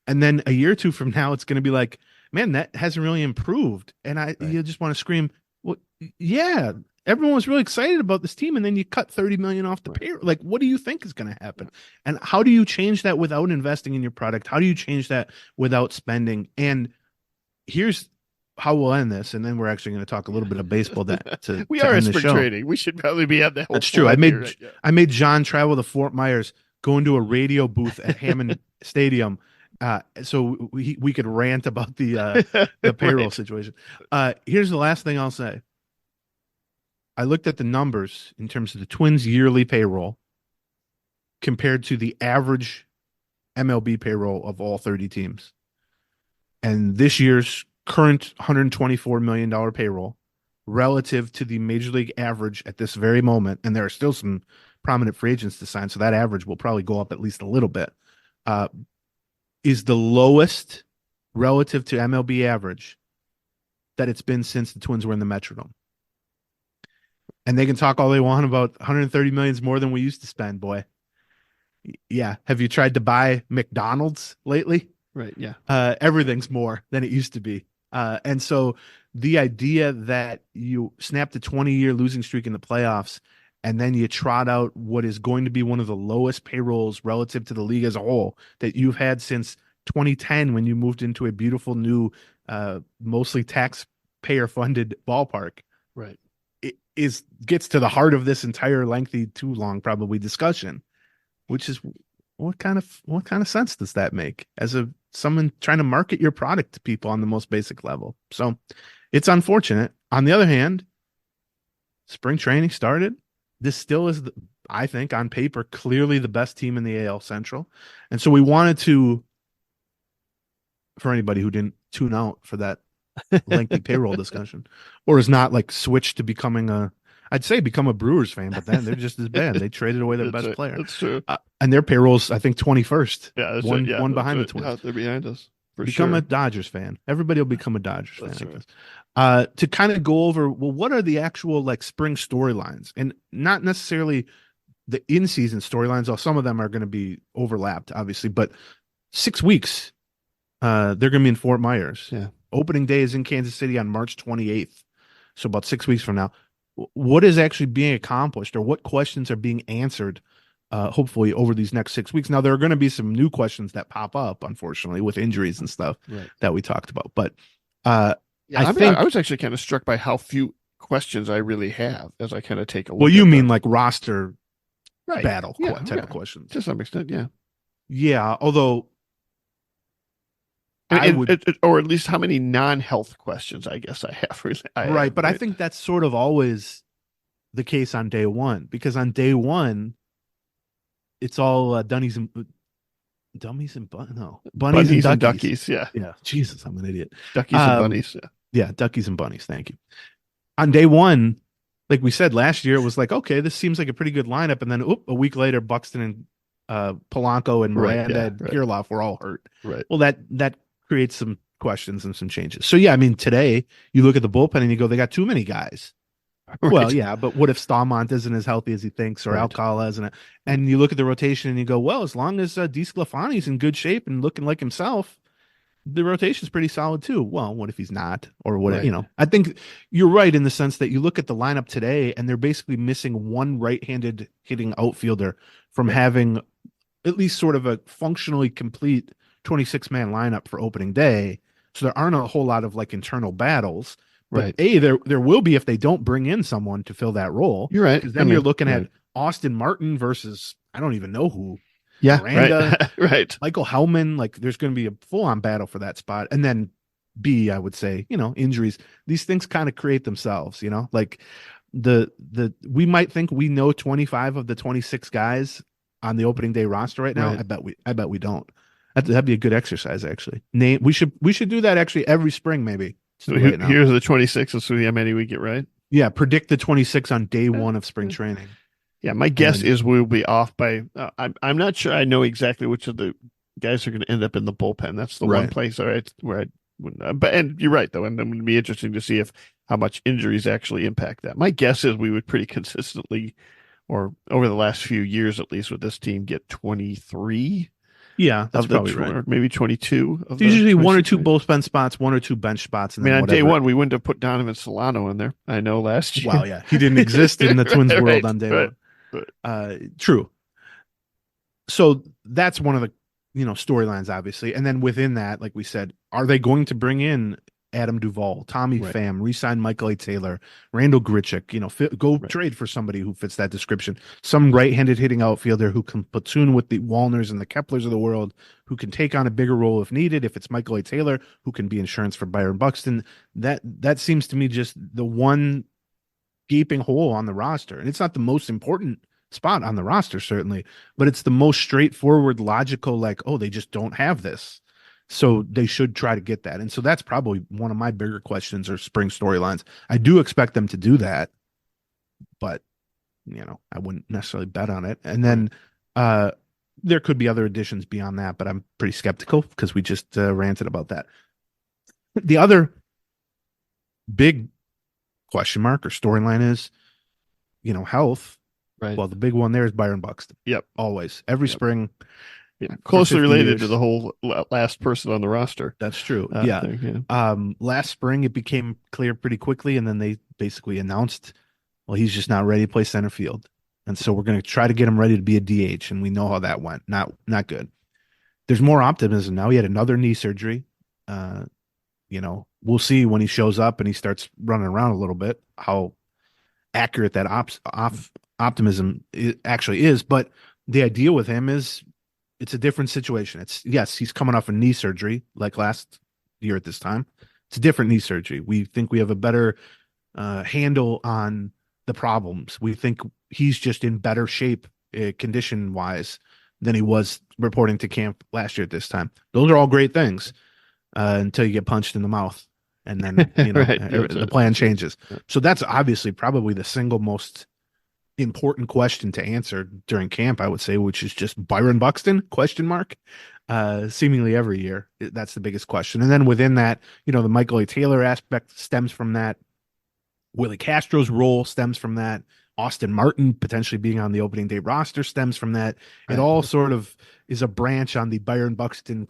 And then a year or two from now, it's going to be like, man, that hasn't really improved. And you just want to scream, well, yeah, everyone was really excited about this team, and then you cut 30 million off the payroll. Like, what do you think is going to happen? And how do you change that without investing in your product? How do you change that without spending? And here's how we'll end this, and then we're actually going to talk a little bit of baseball to we to are end a the spring show. training. We should probably be at that. That's true. I made John travel to Fort Myers, go into a radio booth at Hammond Stadium, so we could rant about the payroll situation. Here's the last thing I'll say. I looked at the numbers in terms of the Twins' yearly payroll compared to the average MLB payroll of all 30 teams. And this year's current $124 million payroll relative to the major league average at this very moment, and there are still some prominent free agents to sign, so that average will probably go up at least a little bit, is the lowest relative to MLB average that it's been since the Twins were in the Metrodome. And they can talk all they want about 130 million is more than we used to spend, boy. Yeah. Have you tried to buy McDonald's lately? Right. Yeah. Everything's more than it used to be. And so the idea that you snapped a 20-year losing streak in the playoffs and then you trot out what is going to be one of the lowest payrolls relative to the league as a whole that you've had since 2010 when you moved into a beautiful new, mostly taxpayer-funded ballpark. Right. It gets to the heart of this entire lengthy, too long probably discussion, which is what kind of sense does that make as someone trying to market your product to people on the most basic level? So it's unfortunate. On the other hand, spring training started. This still is, I think, on paper, clearly the best team in the AL Central. And so we wanted to, for anybody who didn't tune out for that lengthy payroll discussion, or is not like switched to become a Brewers fan, but then they're just as bad. They traded away their best player. That's true. And their payroll's, I think, 21st. Yeah, one behind the Twins. Yeah, they're behind us. Become a Dodgers fan. Everybody will become a Dodgers fan. Right. I guess. To kind of go over, well, what are the actual like spring storylines, and not necessarily the in-season storylines. Although some of them are going to be overlapped, obviously. But 6 weeks, they're going to be in Fort Myers. Yeah. Opening day is in Kansas City on March 28th. So about 6 weeks from now. What is actually being accomplished, or what questions are being answered, hopefully over these next 6 weeks? Now, there are going to be some new questions that pop up, unfortunately, with injuries and stuff that we talked about. But I was actually kind of struck by how few questions I really have as I kind of take a look. Well, you mean like roster battle type of questions. To some extent, yeah. Yeah, although or at least how many non-health questions I guess I have. Really, but I think that's sort of always the case on day one, because on day one, it's all bunnies and duckies. Yeah. Yeah. Jesus, I'm an idiot. Duckies and bunnies. Yeah, duckies and bunnies. Thank you. On day one, like we said last year, it was like, okay, this seems like a pretty good lineup, and then a week later, Buxton and Polanco and Miranda and Kirilloff were all hurt. Right. Well, that creates some questions and some changes. So yeah, I mean, today you look at the bullpen and you go, they got too many guys. Right. Well, yeah, but what if Stallmont isn't as healthy as he thinks, or Alcala isn't? And you look at the rotation and you go, well, as long as DeSclafani's in good shape and looking like himself, the rotation's pretty solid too. Well, what if he's not? Or what? Right. I think you're right in the sense that you look at the lineup today and they're basically missing one right-handed hitting outfielder from having at least sort of a functionally complete 26-man lineup for opening day. So there aren't a whole lot of like internal battles. But there will be if they don't bring in someone to fill that role. You're right. Because then you're looking at Austin Martin versus I don't even know who. Yeah, Miranda, right. Michael Hellman. Like there's going to be a full-on battle for that spot. And then B, I would say, injuries. These things kind of create themselves. Like we might think we know 25 of the 26 guys on the opening day roster right now. Right. I bet we don't. That'd be a good exercise, actually. We should do that actually every spring, maybe. So here's the 26. Let's see how many we get right. Yeah, predict the 26 on day one of spring training. Yeah, my guess is we'll be off by. I'm not sure. I know exactly which of the guys are going to end up in the bullpen. That's the one place where I wouldn't. But and you're right though, and it would be interesting to see how much injuries actually impact that. My guess is we would pretty consistently, or over the last few years at least, with this team get 23. Yeah, that's probably right. Or maybe 22. It's usually one or two bullpen spots, one or two bench spots. And on day one, we wouldn't have put Donovan Solano in there. I know last year. Well, yeah, he didn't exist in the Twins world on day one. True. So that's one of the storylines, obviously, and then within that, like we said, are they going to bring in Adam Duvall, Tommy Pham, re-sign Michael A. Taylor, Randall Grichuk, trade for somebody who fits that description. Some right-handed hitting outfielder who can platoon with the Wallners and the Keplers of the world, who can take on a bigger role if needed. If it's Michael A. Taylor, who can be insurance for Byron Buxton. That seems to me just the one gaping hole on the roster. And it's not the most important spot on the roster, certainly, but it's the most straightforward, logical, like, oh, they just don't have this. So they should try to get that. And so that's probably one of my bigger questions or spring storylines. I do expect them to do that, but I wouldn't necessarily bet on it. And then there could be other additions beyond that, but I'm pretty skeptical because we just ranted about that. The other big question mark or storyline is, health. Right. Well, the big one there is Byron Buxton. Yep. Always. Every spring. Yeah. Closely 50 related years. to the whole last person on the roster. That's true. Thing, Last spring, it became clear pretty quickly, and then they basically announced, well, he's just not ready to play center field. And so we're going to try to get him ready to be a DH, and we know how that went. Not good. There's more optimism now. He had another knee surgery. We'll see when he shows up and he starts running around a little bit how accurate that optimism actually is. But the idea with him is it's a different situation. Yes, he's coming off a knee surgery like last year at this time. It's a different knee surgery. We think we have a better handle on the problems. We think he's just in better shape condition wise than he was reporting to camp last year at this time. Those are all great things until you get punched in the mouth. And then, Right. the plan changes. So that's obviously probably the single most important question to answer during camp, I would say, which is just Byron Buxton, ? Seemingly every year. That's the biggest question. And then within that, the Michael A. Taylor aspect stems from that. Willie Castro's role stems from that. Austin Martin potentially being on the opening day roster stems from that. Right. It all sort of is a branch on the Byron Buxton ?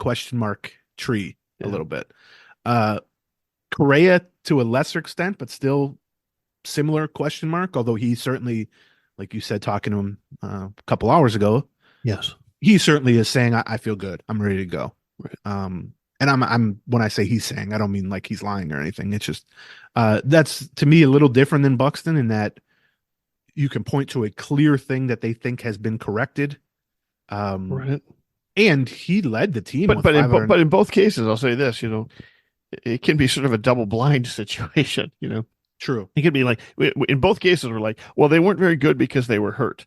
Tree a little bit. Correa to a lesser extent, but still similar ? Although he certainly, like you said, talking to him a couple hours ago. Yes. He certainly is saying, I feel good. I'm ready to go. Right. And I'm when I say he's saying, I don't mean like he's lying or anything. It's just that's to me a little different than Buxton in that you can point to a clear thing that they think has been corrected. Right. And he led the team. But in both cases, I'll say this, it can be sort of a double blind situation, True. It could be like, in both cases, we're like, well, they weren't very good because they were hurt.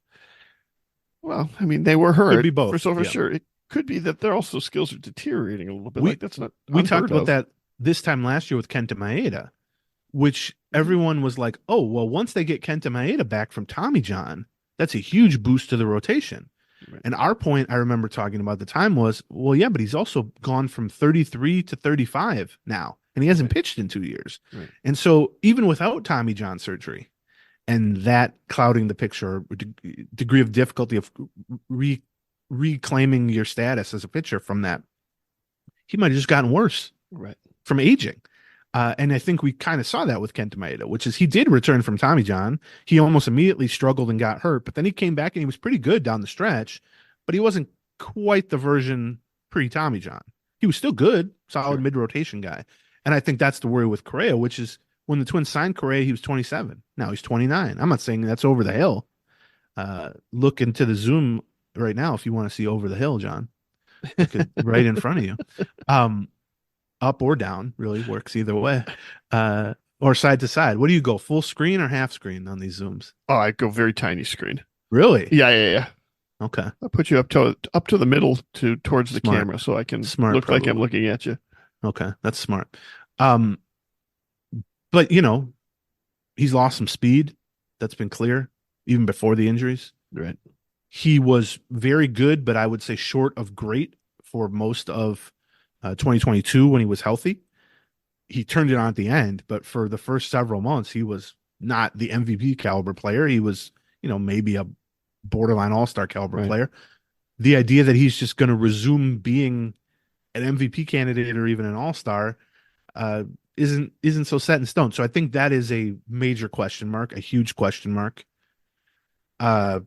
Well, I mean, they were hurt. Could be both. For sure. It could be that their also skills are deteriorating a little bit. That's not. We talked about that this time last year with Kenta Maeda, which everyone was like, oh, well, once they get Kenta Maeda back from Tommy John, that's a huge boost to the rotation. Right. And our point I remember talking about at the time was, well, yeah, but he's also gone from 33 to 35 now, and he hasn't pitched in 2 years. Right. And so even without Tommy John surgery and that clouding the picture, degree of difficulty of reclaiming your status as a pitcher from that, he might have just gotten worse from aging. And I think we kind of saw that with Kenta Maeda, which is he did return from Tommy John. He almost immediately struggled and got hurt, but then he came back and he was pretty good down the stretch, but he wasn't quite the version pre-Tommy John. He was still good, solid mid-rotation guy. And I think that's the worry with Correa, which is when the Twins signed Correa, he was 27. Now he's 29. I'm not saying that's over the hill. Look into the Zoom right now if you want to see over the hill, John. Right in front of you. Up or down really works either way, or side to side. What do you go, full screen or half screen on these Zooms? Oh, I go very tiny screen. Really? Yeah. Okay. I put you up to the middle towards the Smart. camera so I can Smart, look like I'm looking at you. Okay, that's smart. But he's lost some speed. That's been clear even before the injuries. Right. He was very good, but I would say short of great for most of 2022 when he was healthy. He turned it on at the end, but for the first several months, he was not the MVP caliber player. He was, maybe a borderline all-star caliber player. The idea that he's just going to resume being an MVP candidate or even an all-star isn't so set in stone. So I think that is a major question mark, a huge question mark. I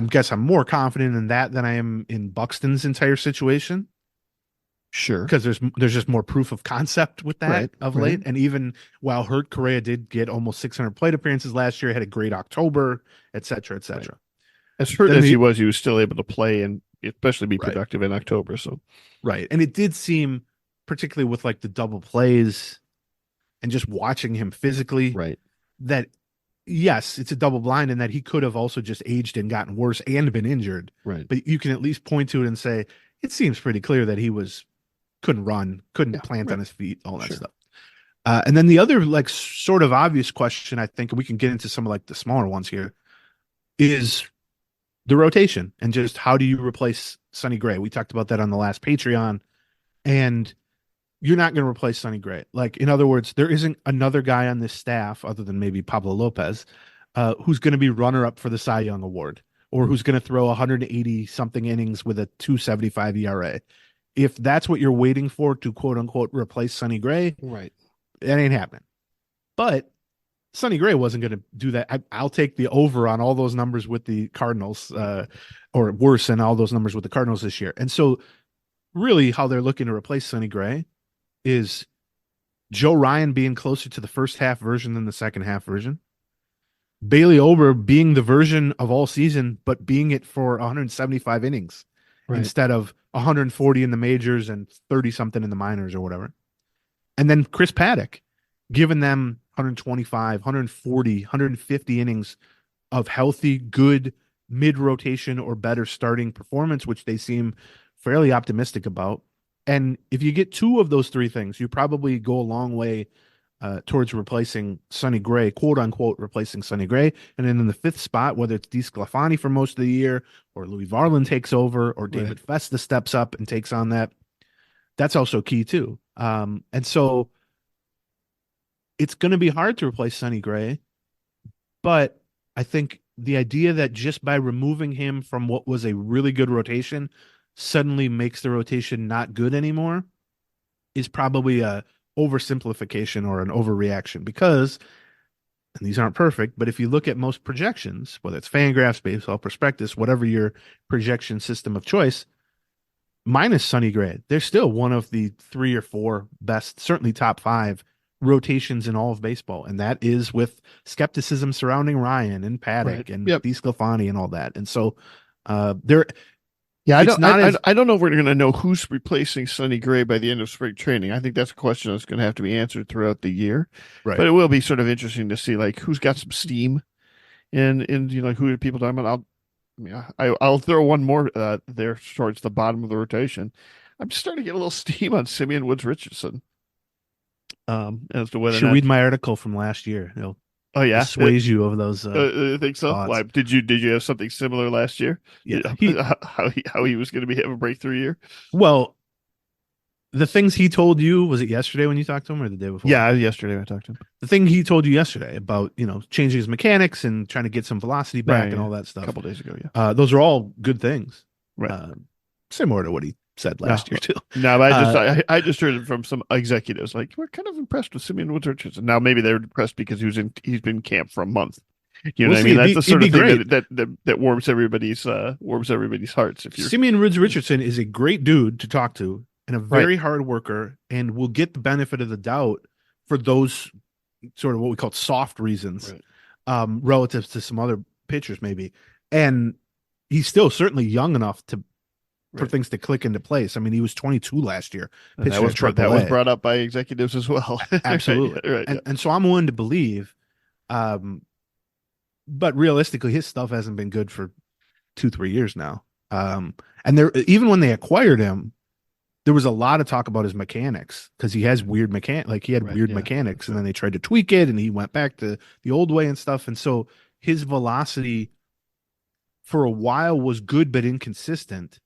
guess I'm more confident in that than I am in Buxton's entire situation. Sure. Because there's just more proof of concept with that late. And even while hurt, Correa did get almost 600 plate appearances last year, had a great October, et cetera, et cetera. Right. As hurt as he was still able to play and especially be productive in October. So And it did seem, particularly with like the double plays and just watching him physically, that yes, it's a double blind and that he could have also just aged and gotten worse and been injured. Right. But you can at least point to it and say, it seems pretty clear that he was couldn't run, couldn't Yeah, plant right. on his feet, all that Sure. stuff. And then the other like sort of obvious question, I think, and we can get into some of like the smaller ones here, is the rotation and just how do you replace Sonny Gray? We talked about that on the last Patreon, and you're not going to replace Sonny Gray. Like, in other words, there isn't another guy on this staff other than maybe Pablo Lopez who's going to be runner up for the Cy Young Award or who's going to throw 180 something innings with a 275 ERA. If that's what you're waiting for to quote unquote replace Sonny Gray, Right. that ain't happening. But Sonny Gray wasn't going to do that. I'll take the over on all those numbers with the Cardinals, or worse than all those numbers with the Cardinals this year. And so, really, how they're looking to replace Sonny Gray is Joe Ryan being closer to the first half version than the second half version. Bailey Ober being the version of all season, but being it for 175 innings Right. instead of 140 in the majors and 30 something in the minors or whatever. And then Chris Paddock, giving them 125, 140, 150 innings of healthy, good mid-rotation or better starting performance, which they seem fairly optimistic about. And if you get two of those three things, you probably go a long way towards replacing Sonny Gray, quote unquote, replacing Sonny Gray. And then in the fifth spot, whether it's DeSclafani for most of the year, or Louis Varland takes over, or David Festa steps up and takes on that, that's also key too. And so it's going to be hard to replace Sonny Gray, but I think the idea that just by removing him from what was a really good rotation suddenly makes the rotation not good anymore is probably a oversimplification or an overreaction because, and these aren't perfect, but if you look at most projections, whether it's Fangraphs, Baseball Prospectus, whatever your projection system of choice, minus Sonny Gray, they're still one of the 3 or 4 best, certainly top 5 rotations in all of baseball. And that is with skepticism surrounding Ryan and Paddock and DeSclafani and all that. And so there. Yeah, I don't know if we're going to know who's replacing Sonny Gray by the end of spring training. I think that's a question that's going to have to be answered throughout the year. Right. But it will be sort of interesting to see like who's got some steam and you know, who are people talking about. I'll throw one more there towards the bottom of the rotation. I'm just starting to get a little steam on Simeon Woods Richardson. As to whether you should read my article from last year. It'll assuage you of those. I think so. Thoughts. Why did you have something similar last year? Yeah, how he was going to have a breakthrough year. Well, the things he told you, was it yesterday when you talked to him or the day before? Yeah, yesterday I talked to him. The thing he told you yesterday about changing his mechanics and trying to get some velocity back and all that stuff. A couple days ago, yeah. Those are all good things. Right. Similar to what he said last year too. No, but I just heard it from some executives. Like, we're kind of impressed with Simeon Woods Richardson. Now maybe they're impressed because he's been in camp for a month. You know what I mean? That's the sort of thing that warms everybody's hearts. If you're Simeon Woods Richardson is a great dude to talk to and a very hard worker, and will get the benefit of the doubt for those sort of what we call soft reasons, relative to some other pitchers maybe. And he's still certainly young enough for things to click into place. I mean, he was 22 last year. That was brought up by executives as well. Absolutely. And so I'm willing to believe, but realistically, his stuff hasn't been good for 2-3 years now. And even when they acquired him, there was a lot of talk about his mechanics because he has weird mechanics, and then they tried to tweak it, and he went back to the old way and stuff. And so his velocity for a while was good but inconsistent,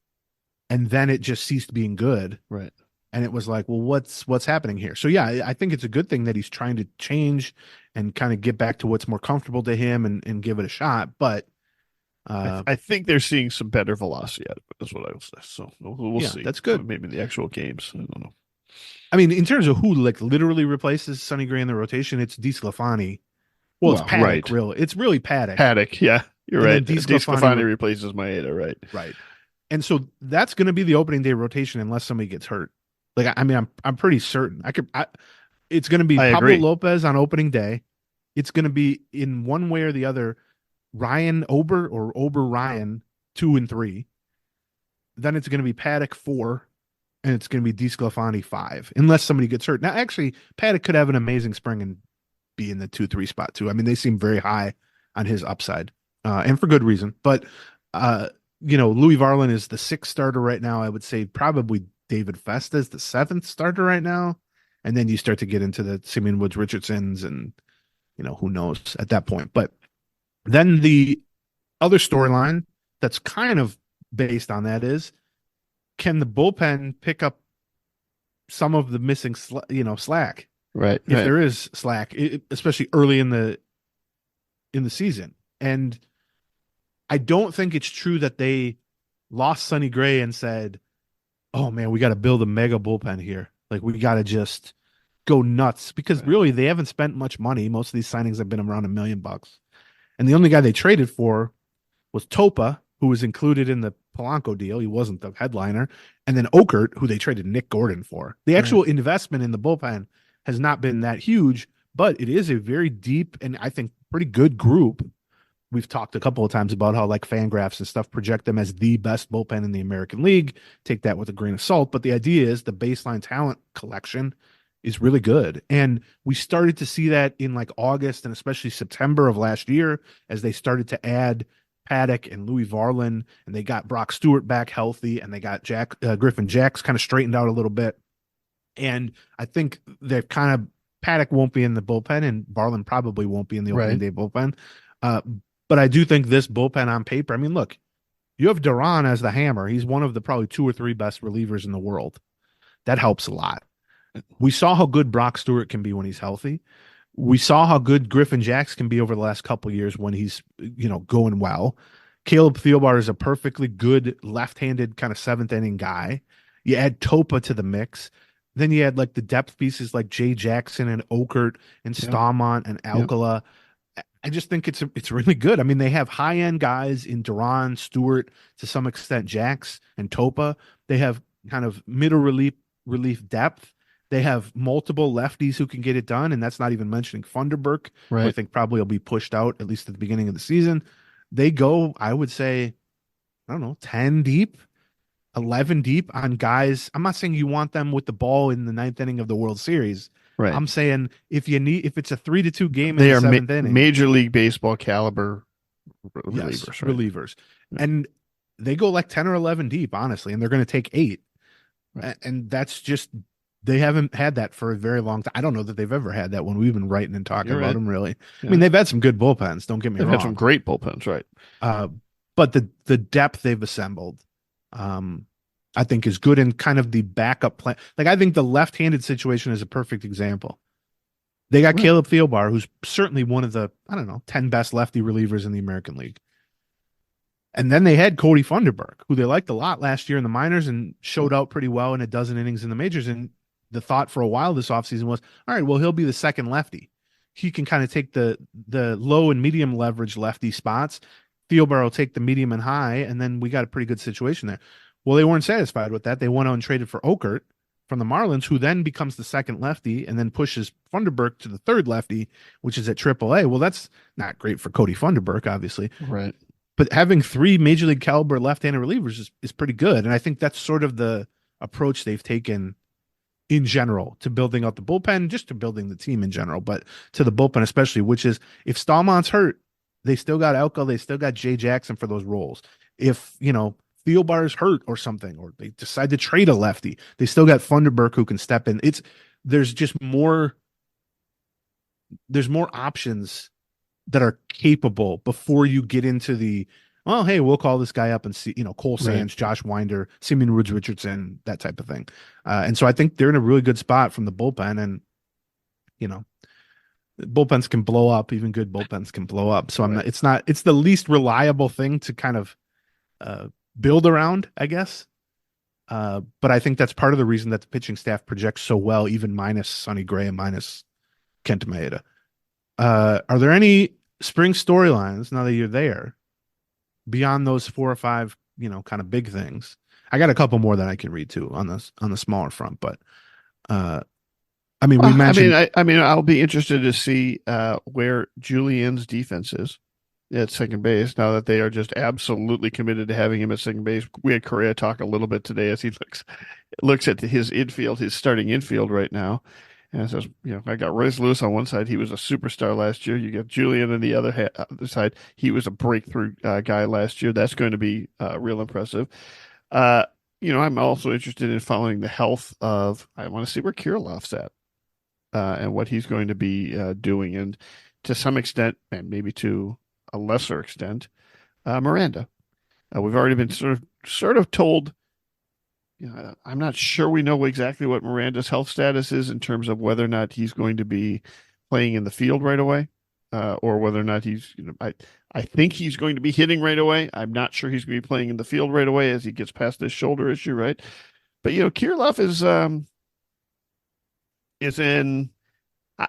and then it just ceased being good. Right. And it was like, well, what's happening here? So yeah, I think it's a good thing that he's trying to change and kind of get back to what's more comfortable to him and give it a shot. But I think they're seeing some better velocity out of it. That's what I will say. So we'll see. That's good. Maybe the actual games. I don't know. I mean, in terms of who like literally replaces Sonny Gray in the rotation, it's DeSclafani. Well, it's Paddock. Really, it's really Paddock. Paddock, yeah, you're right. DeSclafani replaces Maeda, right? Right. And so that's going to be the opening day rotation unless somebody gets hurt. Like, I mean, I'm pretty certain. It's going to be Pablo Lopez on opening day. It's going to be in one way or the other, Ryan Ober or Ober Ryan 2 and 3. Then it's going to be Paddock 4, and it's going to be DeSclafani 5, unless somebody gets hurt. Now, actually, Paddock could have an amazing spring and be in the 2-3 spot too. I mean, they seem very high on his upside, and for good reason. But Louis Varland is the 6th starter right now. I would say probably David Festa is the seventh starter right now. And then you start to get into the Simeon Woods Richardsons and, who knows at that point. But then the other storyline that's kind of based on that is, can the bullpen pick up some of the missing, slack? Right. If Right. there is slack, especially early in the season. And I don't think it's true that they lost Sonny Gray and said, "Oh man, we got to build a mega bullpen here. Like we got to just go nuts," because really they haven't spent much money. Most of these signings have been around $1 million, and the only guy they traded for was Topa, who was included in the Polanco deal. He wasn't the headliner, and then Okert, who they traded Nick Gordon for. The actual investment in the bullpen has not been that huge, but it is a very deep and I think pretty good group. We've talked a couple of times about how like Fangraphs and stuff project them as the best bullpen in the American League. Take that with a grain of salt. But the idea is the baseline talent collection is really good. And we started to see that in like August and especially September of last year as they started to add Paddock and Louis Varlin, and they got Brock Stewart back healthy, and they got Griffin Jacks kind of straightened out a little bit. And I think they're kind of Paddock won't be in the bullpen, and Varlin probably won't be in the opening day bullpen. But I do think this bullpen on paper, I mean, look, you have Duran as the hammer. He's one of the probably 2 or 3 best relievers in the world. That helps a lot. We saw how good Brock Stewart can be when he's healthy. We saw how good Griffin Jacks can be over the last couple of years when he's, going well. Caleb Thielbar is a perfectly good left-handed kind of seventh inning guy. You add Topa to the mix. Then you had like the depth pieces like Jay Jackson and Okert and Staumont and Alcala. I just think it's really good. I mean, they have high-end guys in Duran, Stewart, to some extent, Jacks and Topa. They have kind of middle relief depth. They have multiple lefties who can get it done, and that's not even mentioning Funderburk, who I think probably will be pushed out at least at the beginning of the season. They go, I would say, I don't know, 10 deep, 11 deep on guys. I'm not saying you want them with the ball in the 9th inning of the World Series. Right. I'm saying if it's a 3-2 game they in the are 7th inning, Major League Baseball caliber relievers, yes, right? relievers, and they go like 10 or 11 deep, honestly, and they're going to take 8, and that's just. They haven't had that for a very long time. I don't know that they've ever had that when we've been writing and talking about them, really. Yeah. I mean, they've had some good bullpens. Don't get me wrong. They've had some great bullpens, right? But the depth they've assembled, I think, is good in kind of the backup plan. Like, I think the left-handed situation is a perfect example. They got Caleb Thielbar, who's certainly one of the, 10 best lefty relievers in the American League. And then they had Cody Funderburk, who they liked a lot last year in the minors and showed out pretty well in a dozen innings in the majors. And the thought for a while this offseason was, all right, well, he'll be the second lefty. He can kind of take the low and medium leverage lefty spots. Thielbar will take the medium and high, and then we got a pretty good situation there. Well, they weren't satisfied with that. They went out and traded for Okert from the Marlins, who then becomes the second lefty and then pushes Funderburk to the third lefty, which is at AAA. Well, that's not great for Cody Funderburk, obviously. Right. But having 3 major league caliber left-handed relievers is pretty good. And I think that's sort of the approach they've taken in general to building out the bullpen, just to building the team in general, but to the bullpen especially, which is if Stallmont's hurt, they still got Elko, they still got Jay Jackson for those roles. If, Thielbar's hurt or something, or they decide to trade a lefty, they still got Funderburk who can step in. There's more options that are capable before you get into the, well, hey, we'll call this guy up and see, Cole Sands, Josh Winder, Simeon Woods Richardson, that type of thing. And so I think they're in a really good spot from the bullpen, and, bullpens can blow up. Even good bullpens can blow up. So it's the least reliable thing to kind of build around, I guess. But I think that's part of the reason that the pitching staff projects so well, even minus Sonny Gray and minus Kenta Maeda. Are there any spring storylines now that you're there beyond those 4 or 5, kind of big things? I got a couple more that I can read too on the smaller front, but we mentioned. I'll be interested to see where Julian's defense is at second base now that they are just absolutely committed to having him at second base. We had Correa talk a little bit today as he looks at his starting infield right now. And says, I got Royce Lewis on one side. He was a superstar last year. You got Julian on the other side. He was a breakthrough guy last year. That's going to be real impressive. I'm also interested in following the health of. I want to see where Kirillov's at, and what he's going to be doing, and to some extent, and maybe to a lesser extent, Miranda. We've already been sort of told. I'm not sure we know exactly what Miranda's health status is in terms of whether or not he's going to be playing in the field right away, or whether or not he's. I think he's going to be hitting right away. I'm not sure he's going to be playing in the field right away as he gets past this shoulder issue, right? But Kirilov is in.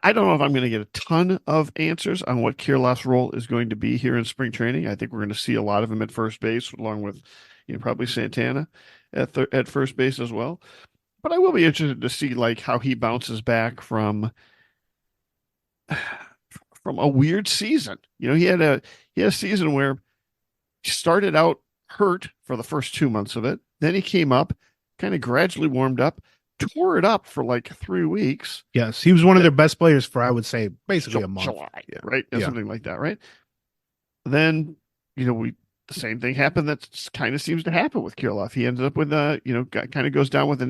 I don't know if I'm going to get a ton of answers on what Kirilov's role is going to be here in spring training. I think we're going to see a lot of him at first base, along with probably Santana at first base as well. But I will be interested to see like how he bounces back from a weird season. He had a season where he started out hurt for the first 2 months of it. Then he came up, kind of gradually warmed up, tore it up for like 3 weeks. Yes, he was one of their best players for, I would say, basically a month. July, right? Something like that, right? Then, the same thing happened that kind of seems to happen with Kirilov. He ended up with kind of goes down with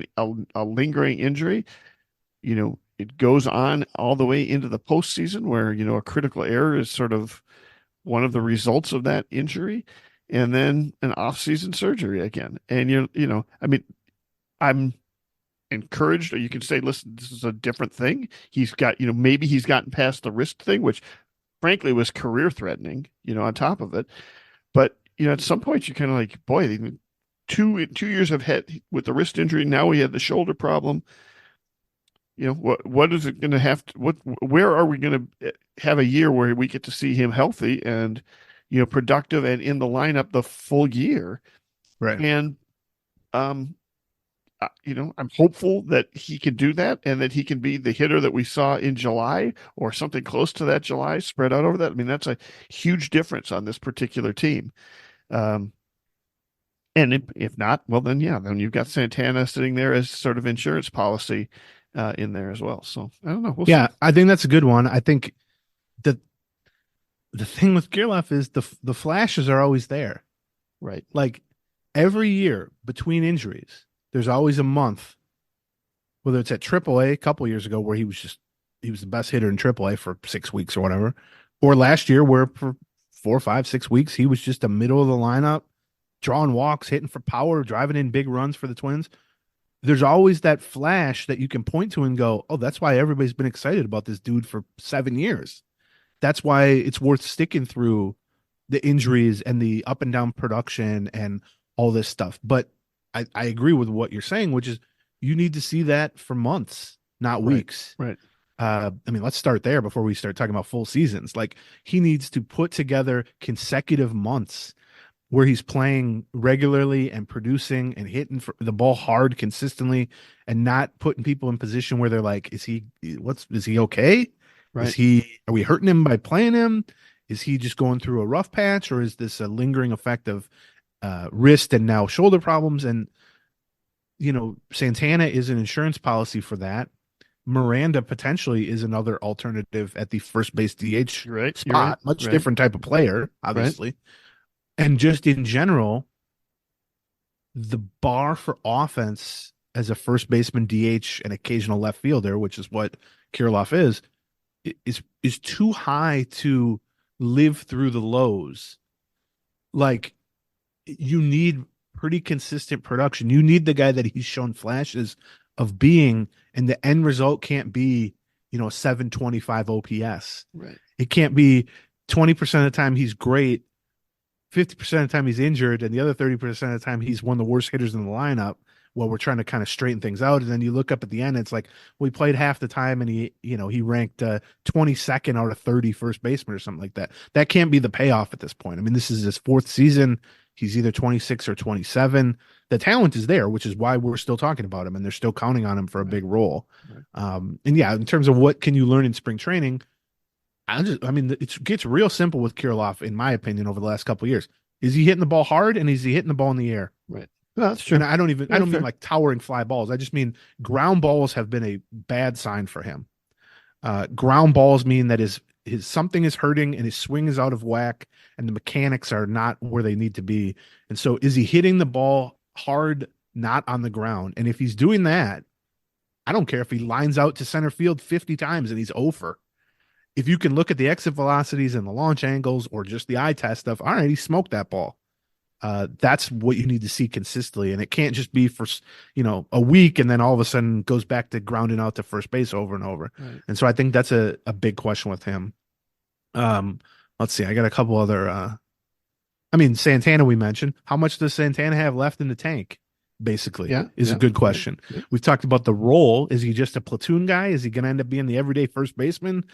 a lingering injury. It goes on all the way into the postseason where, a critical error is sort of one of the results of that injury, and then an off-season surgery again. And I'm encouraged, or you can say, listen, this is a different thing. He's got, maybe he's gotten past the wrist thing, which frankly was career threatening, on top of it. But, at some point you're kind of like, boy, 2 years of head with the wrist injury. Now we had the shoulder problem. What is it going to have to, where are we going to have a year where we get to see him healthy and, productive and in the lineup the full year? Right. And, I'm hopeful that he can do that and that he can be the hitter that we saw in July or something close to that July spread out over that. I mean, that's a huge difference on this particular team. And if not, well, then you've got Santana sitting there as sort of insurance policy in there as well. So I don't know. We'll see. I think that's a good one. I think that the thing with Kirilov is the flashes are always there. Right. Like every year between injuries, there's always a month, whether it's at AAA a couple years ago where he was the best hitter in AAA for 6 weeks or whatever, or last year where for 4, 5, 6 weeks he was just a middle of the lineup, drawing walks, hitting for power, driving in big runs for the Twins. There's always that flash that you can point to and go, oh, that's why everybody's been excited about this dude for 7 years. That's why it's worth sticking through the injuries and the up and down production and all this stuff. But I agree with what you're saying, which is you need to see that for months, not weeks. Right. Let's start there before we start talking about full seasons. Like he needs to put together consecutive months where he's playing regularly and producing and hitting the ball hard consistently and not putting people in position where they're like, is he okay? Right. Are we hurting him by playing him? Is he just going through a rough patch, or is this a lingering effect of wrist and now shoulder problems? And, Santana is an insurance policy for that. Miranda potentially is another alternative at the first base DH spot. Right. Much different type of player, obviously. Right. And just in general, the bar for offense as a first baseman, DH, and occasional left fielder, which is what Kirilov is too high to live through the lows. Like, you need pretty consistent production. You need the guy that he's shown flashes of being, and the end result can't be, 725 OPS. Right. It can't be 20% of the time he's great, 50% of the time he's injured, and the other 30% of the time he's one of the worst hitters in the lineup while we're trying to kind of straighten things out. And then you look up at the end, it's like, we played half the time and he ranked 22nd out of 30 first baseman or something like that. That can't be the payoff at this point. I mean, this is his 4th season. He's either 26 or 27. The talent is there, which is why we're still talking about him and they're still counting on him for a big role. Right. In terms of what can you learn in spring training, it gets real simple with Kirilov, in my opinion, over the last couple of years. Is he hitting the ball hard, and is he hitting the ball in the air? Right. No, that's true. And I don't mean like towering fly balls. I just mean ground balls have been a bad sign for him. Ground balls mean that his something is hurting and his swing is out of whack and the mechanics are not where they need to be. And so is he hitting the ball hard not on the ground. And if he's doing that, I don't care if he lines out to center field 50 times and he's over. If you can look at the exit velocities and the launch angles or just the eye test stuff, all right, he smoked that ball. That's what you need to see consistently. And it can't just be for, a week and then all of a sudden goes back to grounding out to first base over and over. Right. And so I think that's a big question with him. Let's see. I got a couple other, Santana we mentioned. How much does Santana have left in the tank? Basically, is a good question. Yeah. We've talked about the role. Is he just a platoon guy? Is he going to end up being the everyday first baseman?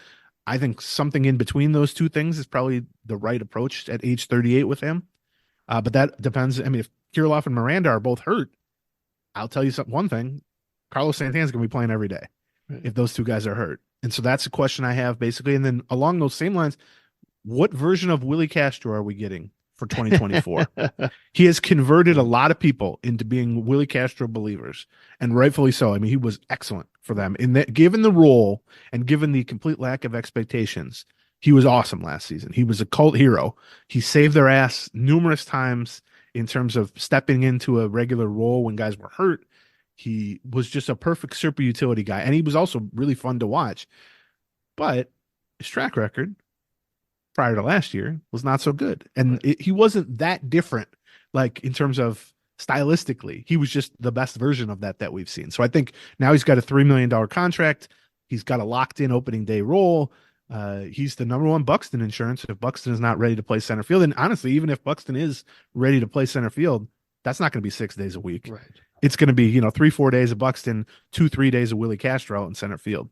I think something in between those two things is probably the right approach at age 38 with him. But that depends. I mean, if Kirilloff and Miranda are both hurt, I'll tell you one thing. Carlos Santana's going to be playing every day if those two guys are hurt. And so that's a question I have basically. And then along those same lines, what version of Willie Castro are we getting for 2024? He has converted a lot of people into being Willie Castro believers, and rightfully so. I mean, he was excellent for them in that, given the role and given the complete lack of expectations. He was awesome last season. He was a cult hero. He saved their ass numerous times in terms of stepping into a regular role when guys were hurt. He was just a perfect super utility guy, and he was also really fun to watch. But his track record prior to last year was not so good. And he wasn't that different, like in terms of stylistically. He was just the best version of that we've seen. So I think now he's got a $3 million contract. He's got a locked in opening day role. He's the number one Buxton insurance if Buxton is not ready to play center field. And honestly, even if Buxton is ready to play center field, that's not going to be 6 days a week. Right. It's going to be, 3-4 days of Buxton, 2-3 days of Willie Castro out in center field.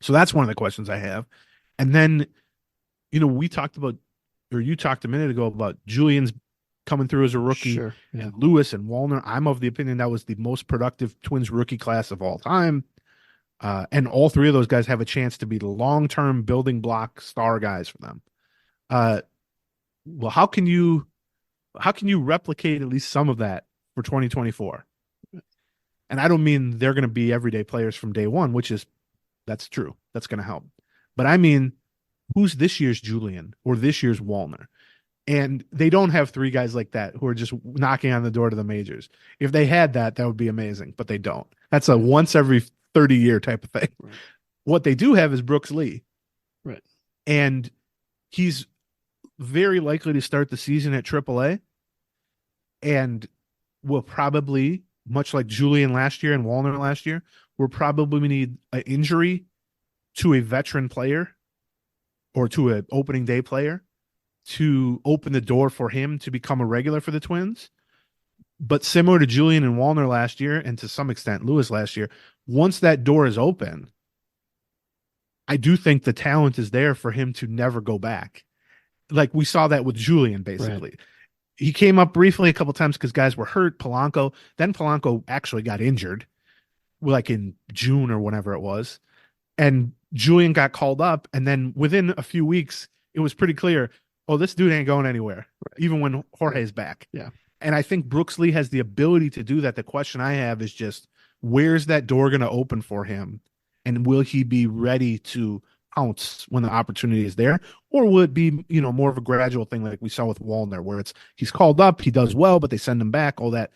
So that's one of the questions I have. And then, we talked about, or you talked a minute ago about Julian's coming through as a rookie. Sure. Yeah. And Lewis and Wallner. I'm of the opinion that was the most productive Twins rookie class of all time. And all three of those guys have a chance to be the long-term building block star guys for them. Well, how can you replicate at least some of that for 2024? And I don't mean they're going to be everyday players from day one, that's true. That's going to help. But I mean, who's this year's Julian or this year's Wallner? And they don't have three guys like that who are just knocking on the door to the majors. If they had that would be amazing, but they don't. That's a once every 30-year type of thing. Right. What they do have is Brooks Lee. Right. And he's very likely to start the season at AAA and will probably, much like Julian last year and Wallner last year, will probably need an injury to a veteran player or to an opening day player to open the door for him to become a regular for the Twins. But similar to Julian and Wallner last year, and to some extent Lewis last year, once that door is open, I do think the talent is there for him to never go back. Like we saw that with Julian, basically. Right. He came up briefly a couple times because guys were hurt. Then Polanco actually got injured, like in June or whenever it was. And Julian got called up, and then within a few weeks, it was pretty clear, oh, this dude ain't going anywhere, even when Jorge's back. Yeah. And I think Brooks Lee has the ability to do that. The question I have is just, where's that door going to open for him? And will he be ready to pounce when the opportunity is there? Or will it be, more of a gradual thing like we saw with Wallner, where he's called up, he does well, but they send him back, all that.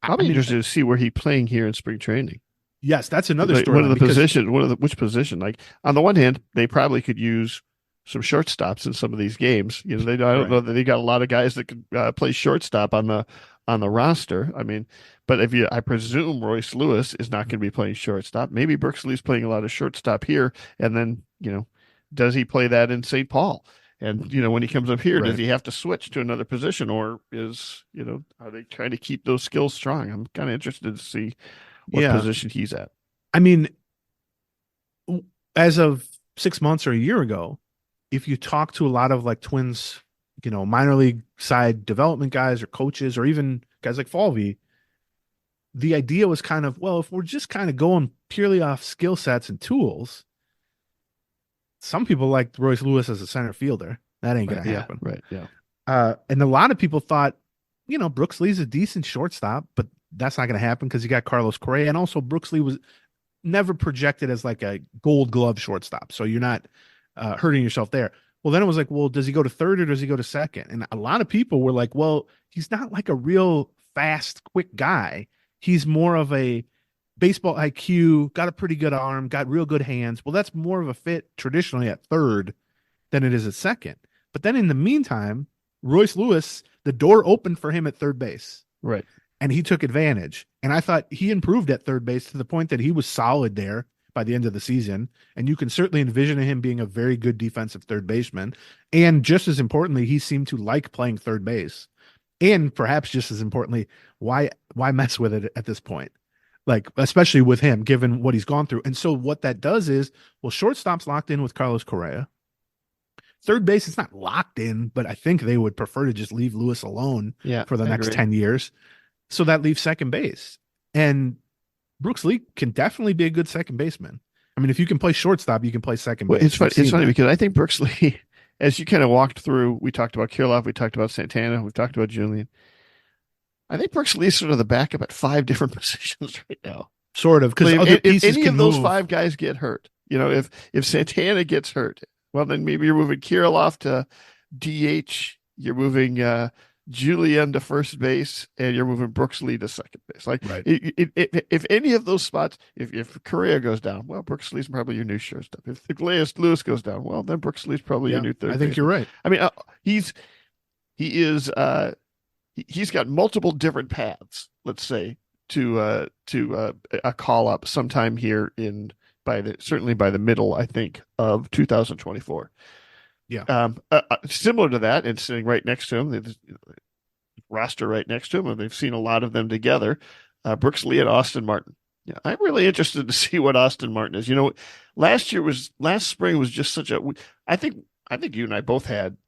I'll be interested to see where he's playing here in spring training. Yes, that's another story. Which position? Like, on the one hand, they probably could use some shortstops in some of these games. I don't know that they got a lot of guys that could play shortstop on the roster. I mean, but I presume Royce Lewis is not going to be playing shortstop. Maybe Brooks Lee's playing a lot of shortstop here, and then does he play that in St. Paul? And when he comes up here, does he have to switch to another position, or are they trying to keep those skills strong? I'm kind of interested to see what position he's at. I mean, as of 6 months or a year ago, if you talk to a lot of like Twins, minor league side development guys or coaches or even guys like Falvey, the idea was kind of, well, if we're just kind of going purely off skill sets and tools, some people like Royce Lewis as a center fielder. That ain't going to happen. Right. Yeah. And a lot of people thought, Brooks Lee's a decent shortstop, but that's not going to happen because you got Carlos Correa. And also Brooks Lee was never projected as like a gold glove shortstop. So you're not hurting yourself there. Well, then it was like, well, does he go to third or does he go to second? And a lot of people were like, well, he's not like a real fast, quick guy. he's more of a baseball IQ, got a pretty good arm, got real good hands. Well, that's more of a fit traditionally at third than it is at second. But then in the meantime, Royce Lewis, the door opened for him at third base. Right. And he took advantage. And I thought he improved at third base to the point that he was solid there by the end of the season. And you can certainly envision him being a very good defensive third baseman. And just as importantly, he seemed to like playing third base. And perhaps just as importantly, why mess with it at this point? Like, especially with him, given what he's gone through. And so what that does is, well, shortstop's locked in with Carlos Correa. Third base, it's not locked in, but I think they would prefer to just leave Lewis alone for the next 10 years. So that leaves second base. And Brooks Lee can definitely be a good second baseman. I mean, if you can play shortstop, you can play second base. It's funny because I think Brooks Lee, as you kind of walked through, we talked about Kirilloff, we talked about Santana, we've talked about Julian. I think Brooks Lee is sort of the backup at 5 different positions right now. Sort of, because if any of those 5 guys get hurt, if Santana gets hurt, well, then maybe you're moving Kirilloff to DH, you're moving Julian to first base, and you're moving Brooks Lee to second base. Like, right. If any of those spots, if Correa goes down, well, Brooks Lee's probably your new shortstop. If Lewis goes down, well, then Brooks Lee's probably your new third. I think you're right. I mean, he's got multiple different paths, let's say, to a call up sometime here certainly by the middle, I think, of 2024. Yeah. Similar to that, and sitting right next to him, the roster right next to him, and they've seen a lot of them together. Brooks Lee and Austin Martin. Yeah, I'm really interested to see what Austin Martin is. Last spring was just such a. I think you and I both had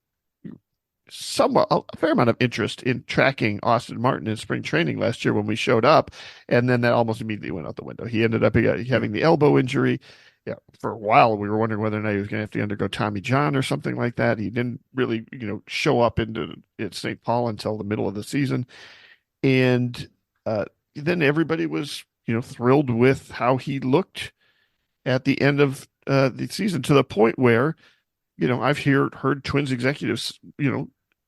a fair amount of interest in tracking Austin Martin in spring training last year when we showed up, and then that almost immediately went out the window. He ended up having the elbow injury. Yeah, for a while we were wondering whether or not he was going to have to undergo Tommy John or something like that. He didn't really, show up at St. Paul until the middle of the season, and then everybody was, thrilled with how he looked at the end of the season, to the point where, I've heard Twins executives,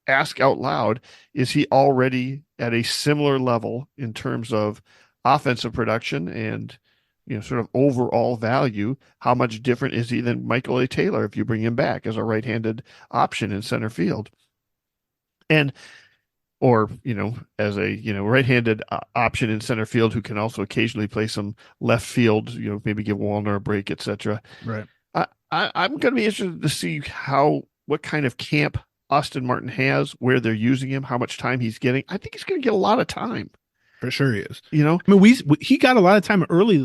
ask out loud, is he already at a similar level in terms of offensive production and sort of overall value? How much different is he than Michael A. Taylor if you bring him back as a right-handed option in center field? Or as a right-handed option in center field who can also occasionally play some left field, maybe give Wallner a break, etc. Right. I'm going to be interested to see what kind of camp Austin Martin has, where they're using him, how much time he's getting. I think he's going to get a lot of time. For sure he is. I mean, he got a lot of time early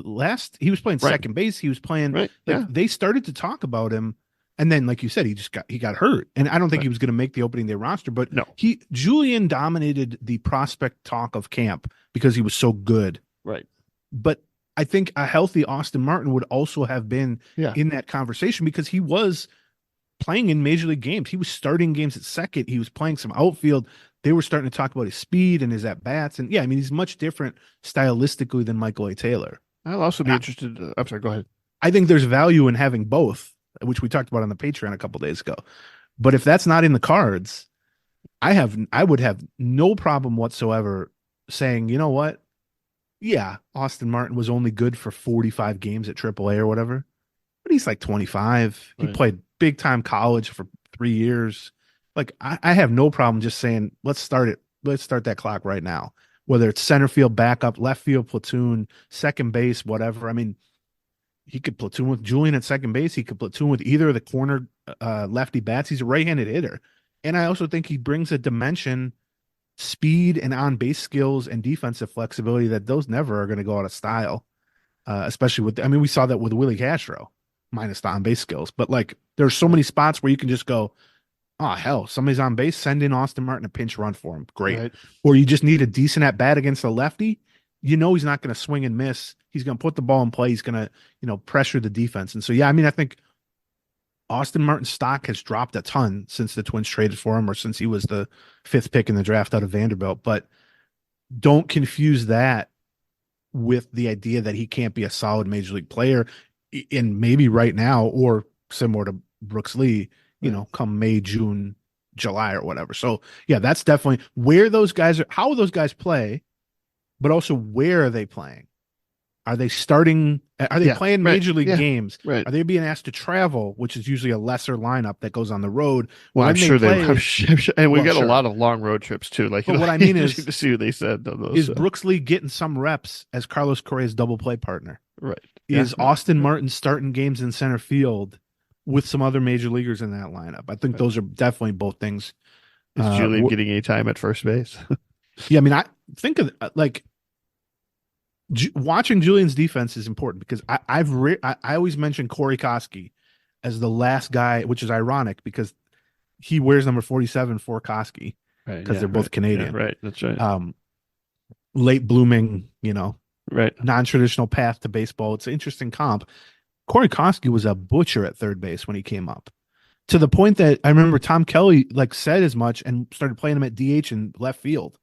he was playing second base. He was playing, They started to talk about him. And then, like you said, he got hurt. And I don't think he was going to make the opening day roster, but no, Julian dominated the prospect talk of camp because he was so good. Right. But I think a healthy Austin Martin would also have been in that conversation because he was playing in major league games. He was starting games at second. He was playing some outfield. They were starting to talk about his speed and his at-bats. And he's much different stylistically than Michael A. Taylor. I'll also be interested. I'm sorry, go ahead. I think there's value in having both, which we talked about on the Patreon a couple days ago. But if that's not in the cards, I would have no problem whatsoever saying, you know what? Yeah, Austin Martin was only good for 45 games at AAA or whatever, but he's like 25. He played big time college for 3 years. Like I have no problem just saying, let's start it. Let's start that clock right now. Whether it's center field, backup, left field, platoon, second base, whatever. I mean, he could platoon with Julian at second base. He could platoon with either of the corner lefty bats. He's a right-handed hitter. And I also think he brings a dimension, speed and on-base skills and defensive flexibility that those never are going to go out of style, especially we saw that with Willie Castro, minus the on-base skills. But, there's so many spots where you can just go, oh, hell, somebody's on base, send in Austin Martin a pinch run for him. Great. Right. Or you just need a decent at-bat against a lefty. He's not going to swing and miss. He's going to put the ball in play. He's going to, pressure the defense. And so, I think Austin Martin's stock has dropped a ton since the Twins traded for him or since he was the 5th pick in the draft out of Vanderbilt. But don't confuse that with the idea that he can't be a solid major league player in maybe right now or similar to Brooks Lee, come May, June, July or whatever. So, that's definitely where those guys are, how those guys play but also where are they playing? Are they starting? Are they Yeah, playing right. major league Yeah, games? right. Are they being asked to travel, which is usually a lesser lineup that goes on the road Well, I'm when they sure they, I'm play? sure, and we Well, got a sure. lot of long road trips too. Like, But what I mean interesting is, to see what they said on those. is Brooks Lee getting some reps as Carlos Correa's double play partner? Right. Yeah. Is Austin Martin starting games in center field with some other major leaguers in that lineup? I think Right. those are definitely both things. Is Julian getting any time at first base? Yeah, I mean, I think of like watching Julian's defense is important because I always mention Corey Koski as the last guy, which is ironic because he wears number 47 for Koski Right. because Yeah. they're both Right. Canadian. Yeah, right. That's right. Late blooming, Right. non-traditional path to baseball. It's an interesting comp. Corey Koski was a butcher at third base when he came up, to the point that I remember Tom Kelly like said as much and started playing him at DH and left field.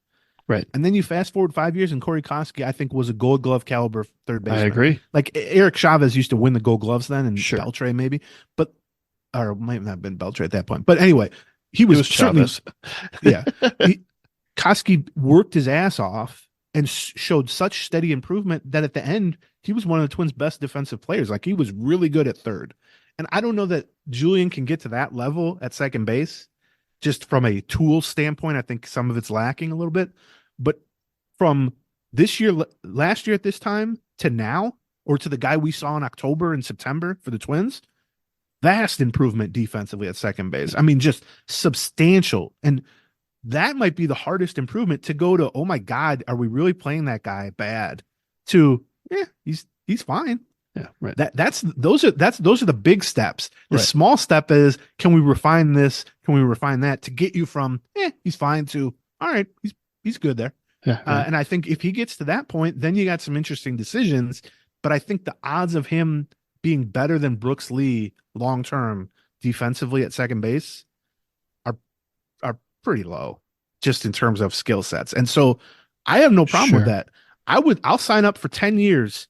Right. And then you fast forward 5 years, and Corey Koski, I think, was a Gold Glove caliber third baseman. I agree. Like Eric Chavez used to win the Gold Gloves then, and Sure. Beltre maybe, but or might not have been Beltre at that point. But anyway, he was certainly, Chavez. yeah. Koski worked his ass off and showed such steady improvement that at the end he was one of the Twins' best defensive players. Like he was really good at third, and I don't know that Julian can get to that level at second base. Just from a tool standpoint, I think some of it's lacking a little bit. But from this year, last year at this time to now, or to the guy we saw in October and September for the Twins, vast improvement defensively at second base. I mean, just substantial. And that might be the hardest improvement to go to, oh my God, are we really playing that guy bad? To, yeah, he's fine. Yeah, right. Those are the big steps. The Right. small step is, can we refine this? Can we refine that to get you from he's fine to all right, he's good there. Yeah, right. And I think if he gets to that point, then you got some interesting decisions. But I think the odds of him being better than Brooks Lee long term defensively at second base are pretty low, just in terms of skill sets. And so I have no problem with that. I'll sign up for 10 years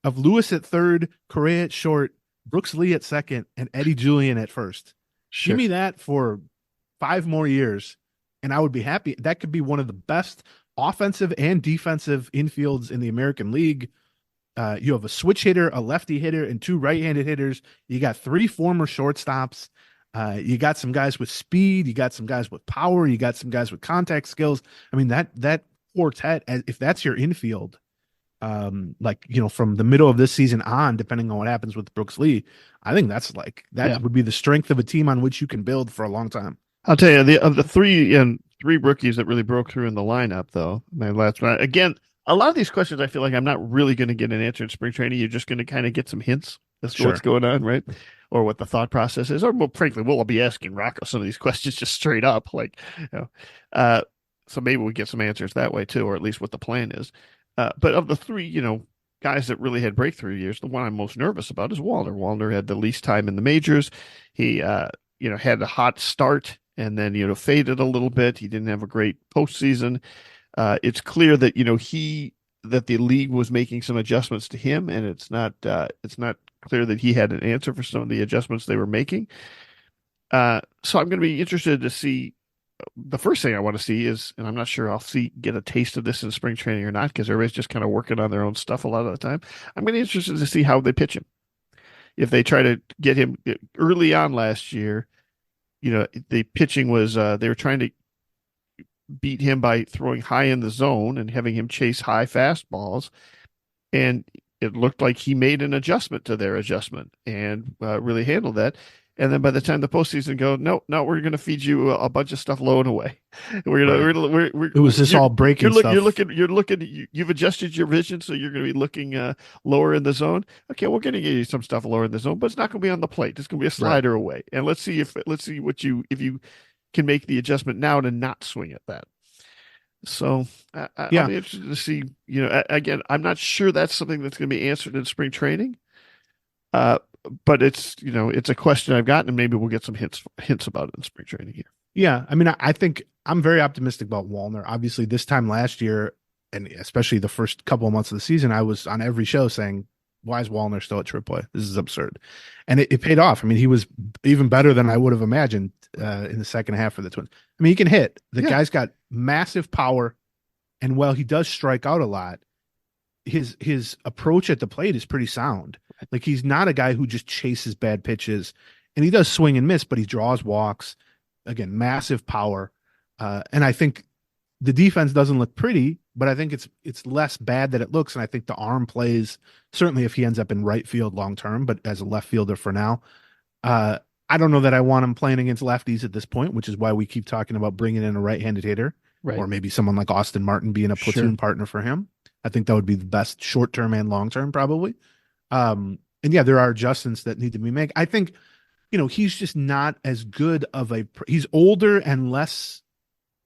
of Lewis at third, Correa at short, Brooks Lee at second, and Eddie Julian at first. Sure. Give me that for 5 more years, and I would be happy. That could be one of the best offensive and defensive infields in the American League. You have a switch hitter, a lefty hitter, and 2 right-handed hitters. You got 3 former shortstops. You got some guys with speed. You got some guys with power. You got some guys with contact skills. I mean, that quartet, if that's your infield, from the middle of this season on, depending on what happens with Brooks Lee, I think that would be the strength of a team on which you can build for a long time. I'll tell you, of the three rookies that really broke through in the lineup, though, my last one, again, a lot of these questions, I feel like I'm not really going to get an answer in spring training. You're just going to kind of get some hints as to what's going on, right? Or what the thought process is. Or, well, frankly, we'll be asking Rocco some of these questions just straight up, so maybe we get some answers that way too, or at least what the plan is. But of the 3, guys that really had breakthrough years, the one I'm most nervous about is Wallner. Wallner had the least time in the majors. He, had a hot start and then, faded a little bit. He didn't have a great postseason. It's clear that, that the league was making some adjustments to him, and it's not clear that he had an answer for some of the adjustments they were making. So I'm going to be interested to see. The first thing I want to see is, and I'm not sure I'll get a taste of this in spring training or not, because everybody's just kind of working on their own stuff a lot of the time. I'm going to be interested to see how they pitch him. If they try to get him early on last year, the pitching was, they were trying to beat him by throwing high in the zone and having him chase high fastballs. And it looked like he made an adjustment to their adjustment and really handled that. And then by the time the postseason goes, no, we're going to feed you a bunch of stuff low and away. It was just all breaking stuff. You've adjusted your vision, so you're going to be looking lower in the zone. Okay, we're going to give you some stuff lower in the zone, but it's not going to be on the plate. It's going to be a slider away. And let's see if you can make the adjustment now to not swing at that. So I'll be interested to see. Again, I'm not sure that's something that's going to be answered in spring training. But it's a question I've gotten, and maybe we'll get some hints about it in spring training here. Yeah, I mean, I think I'm very optimistic about Wallner. Obviously, this time last year, and especially the first couple of months of the season, I was on every show saying, "Why is Wallner still at AAA? This is absurd," and it paid off. I mean, he was even better than I would have imagined in the second half for the Twins. I mean, he can hit. The guy's got massive power. And while he does strike out a lot, his approach at the plate is pretty sound. Like he's not a guy who just chases bad pitches, and he does swing and miss, but he draws walks. Again, massive power, and I think the defense doesn't look pretty, but I think it's less bad than it looks, and I think the arm plays certainly if he ends up in right field long term, but as a left fielder for now, I don't know that I want him playing against lefties at this point, which is why we keep talking about bringing in a right-handed hitter, Right. or maybe someone like Austin Martin being a platoon partner for him. I think that would be the best short term and long term, probably. And yeah, there are adjustments that need to be made. I think, he's just not as good of he's older and less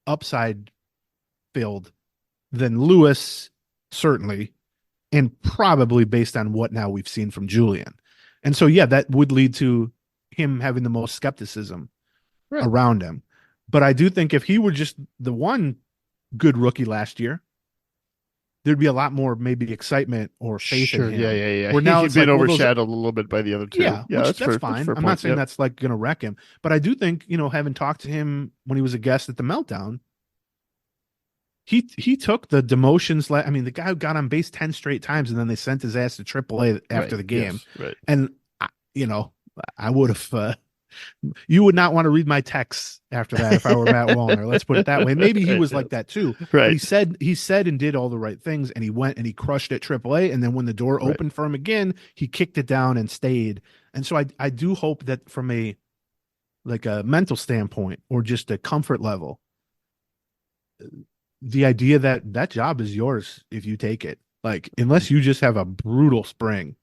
upside filled than Lewis, certainly, and probably based on what now we've seen from Julian. And so, yeah, that would lead to him having the most skepticism around him. But I do think if he were just the one good rookie last year, there'd be a lot more maybe excitement or faith in him. Yeah. Where now he's been overshadowed a little bit by the other two. Yeah, that's fine. I'm not saying that's like going to wreck him, but I do think having talked to him when he was a guest at the Meltdown, he took the demotions. I mean, the guy who got on base 10 straight times, and then they sent his ass to AAA after the game. Yes, right. And I would have. You would not want to read my texts after that if I were Matt Wallner. Let's put it that way. Maybe he was like that too. Right. But he said and did all the right things, and he went and he crushed at AAA. And then when the door opened for him again, he kicked it down and stayed. And so I do hope that from a mental standpoint or just a comfort level, the idea that job is yours if you take it. Like, unless you just have a brutal spring,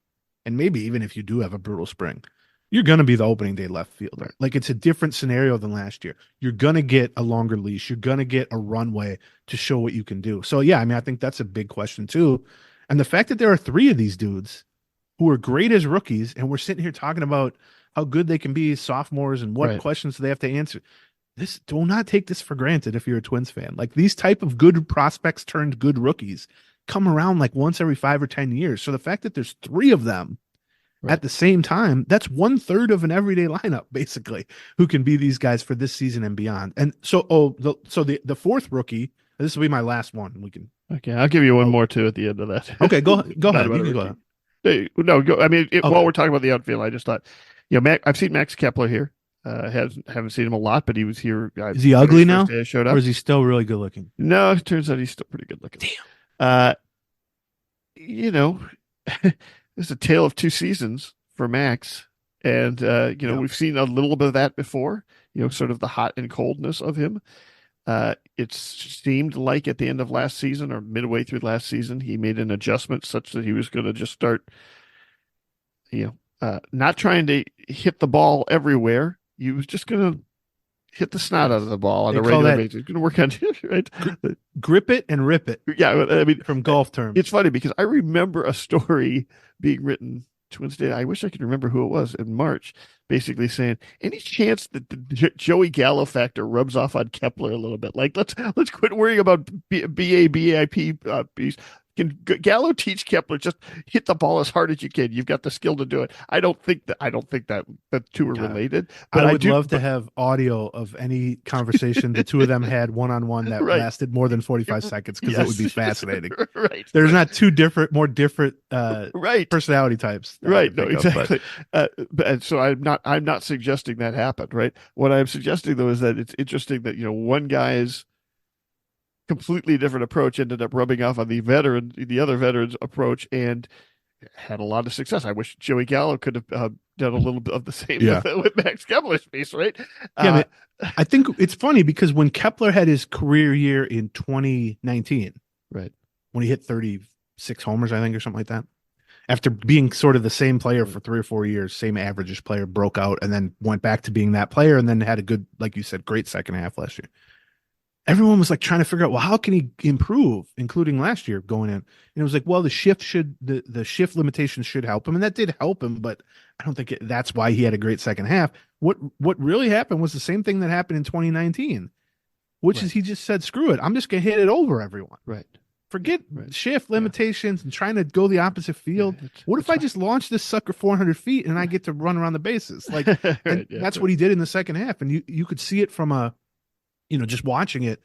and maybe even if you do have a brutal spring, you're going to be the opening day left fielder. Right. Like, it's a different scenario than last year. You're going to get a longer leash. You're going to get a runway to show what you can do. So, yeah, I mean, I think that's a big question too. And the fact that there are 3 of these dudes who are great as rookies, and we're sitting here talking about how good they can be as sophomores and what questions they have to answer. Do not take this for granted if you're a Twins fan. Like, these type of good prospects turned good rookies come around like once every 5 or 10 years. So the fact that there's 3 of them at the same time, that's 1/3 of an everyday lineup, basically, who can be these guys for this season and beyond. And so, the 4th rookie, this will be my last one. We can. Okay, I'll give you one more too at the end of that. Okay, go ahead. You can go ahead. Hey, no, go. I mean, while we're talking about the outfield, I just thought, I've seen Max Kepler here. Haven't seen him a lot, but he was here. Is he ugly now? I showed up, or is he still really good looking? No, it turns out he's still pretty good looking. Damn. It's a tale of 2 seasons for Max, and we've seen a little bit of that before. Sort of the hot and coldness of him. It seemed like at the end of last season or midway through last season, he made an adjustment such that he was going to just start, not trying to hit the ball everywhere. He was just going to hit the snot out of the ball on a regular basis. He's going to work on it, right? Grip it and rip it. Yeah, I mean, from golf terms. It's funny because I remember a story being written Twins Day. I wish I could remember who it was in March, basically saying, any chance that the Joey Gallo factor rubs off on Kepler a little bit? Like, let's quit worrying about BABIP piece. Can Gallo teach Kepler just hit the ball as hard as you can? You've got the skill to do it. I don't think that the two are related. But I would love to have audio of any conversation the two of them had one-on-one that lasted more than 45 seconds, because it would be fascinating. Right. There's not more different personality types. Right. No, exactly. But so I'm not suggesting that happened. Right. What I'm suggesting though is that it's interesting that one guy's completely different approach ended up rubbing off on the other veteran's approach, and had a lot of success. I wish Joey Gallo could have done a little bit of the same with Max Kepler's piece, right? I think it's funny because when Kepler had his career year in 2019, right, when he hit 36 homers, I think, or something like that, after being sort of the same player for 3 or 4 years, same average player, broke out and then went back to being that player, and then had a good, like you said, great second half last year. Everyone was like trying to figure out, well, how can he improve, including last year going in? And it was like, well, the shift limitations should help him. And that did help him, but I don't think that's why he had a great second half. What really happened was the same thing that happened in 2019, which is he just said, screw it. I'm just going to hit it over everyone. Right. Forget shift limitations and trying to go the opposite field. What if I just launch this sucker 400 feet and I get to run around the bases? Like, that's what he did in the second half. And you could see it from just watching it.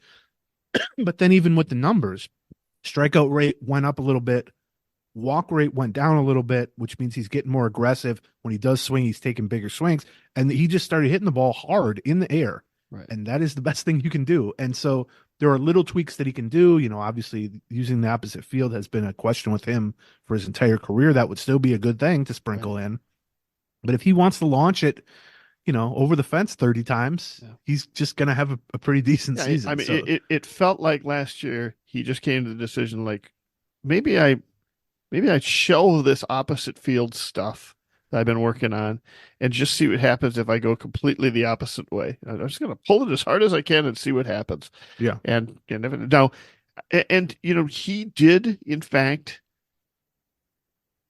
But then even with the numbers, strikeout rate went up a little bit. Walk rate went down a little bit, which means he's getting more aggressive. When he does swing, he's taking bigger swings. And he just started hitting the ball hard in the air. Right. And that is the best thing you can do. And so there are little tweaks that he can do. Obviously using the opposite field has been a question with him for his entire career. That would still be a good thing to sprinkle in. But if he wants to launch it, over the fence 30 times, he's just going to have a pretty decent season. I mean, it felt like last year he just came to the decision, like, maybe I shelve this opposite field stuff that I've been working on and just see what happens if I go completely the opposite way. I'm just going to pull it as hard as I can and see what happens. Yeah. And now, he did, in fact,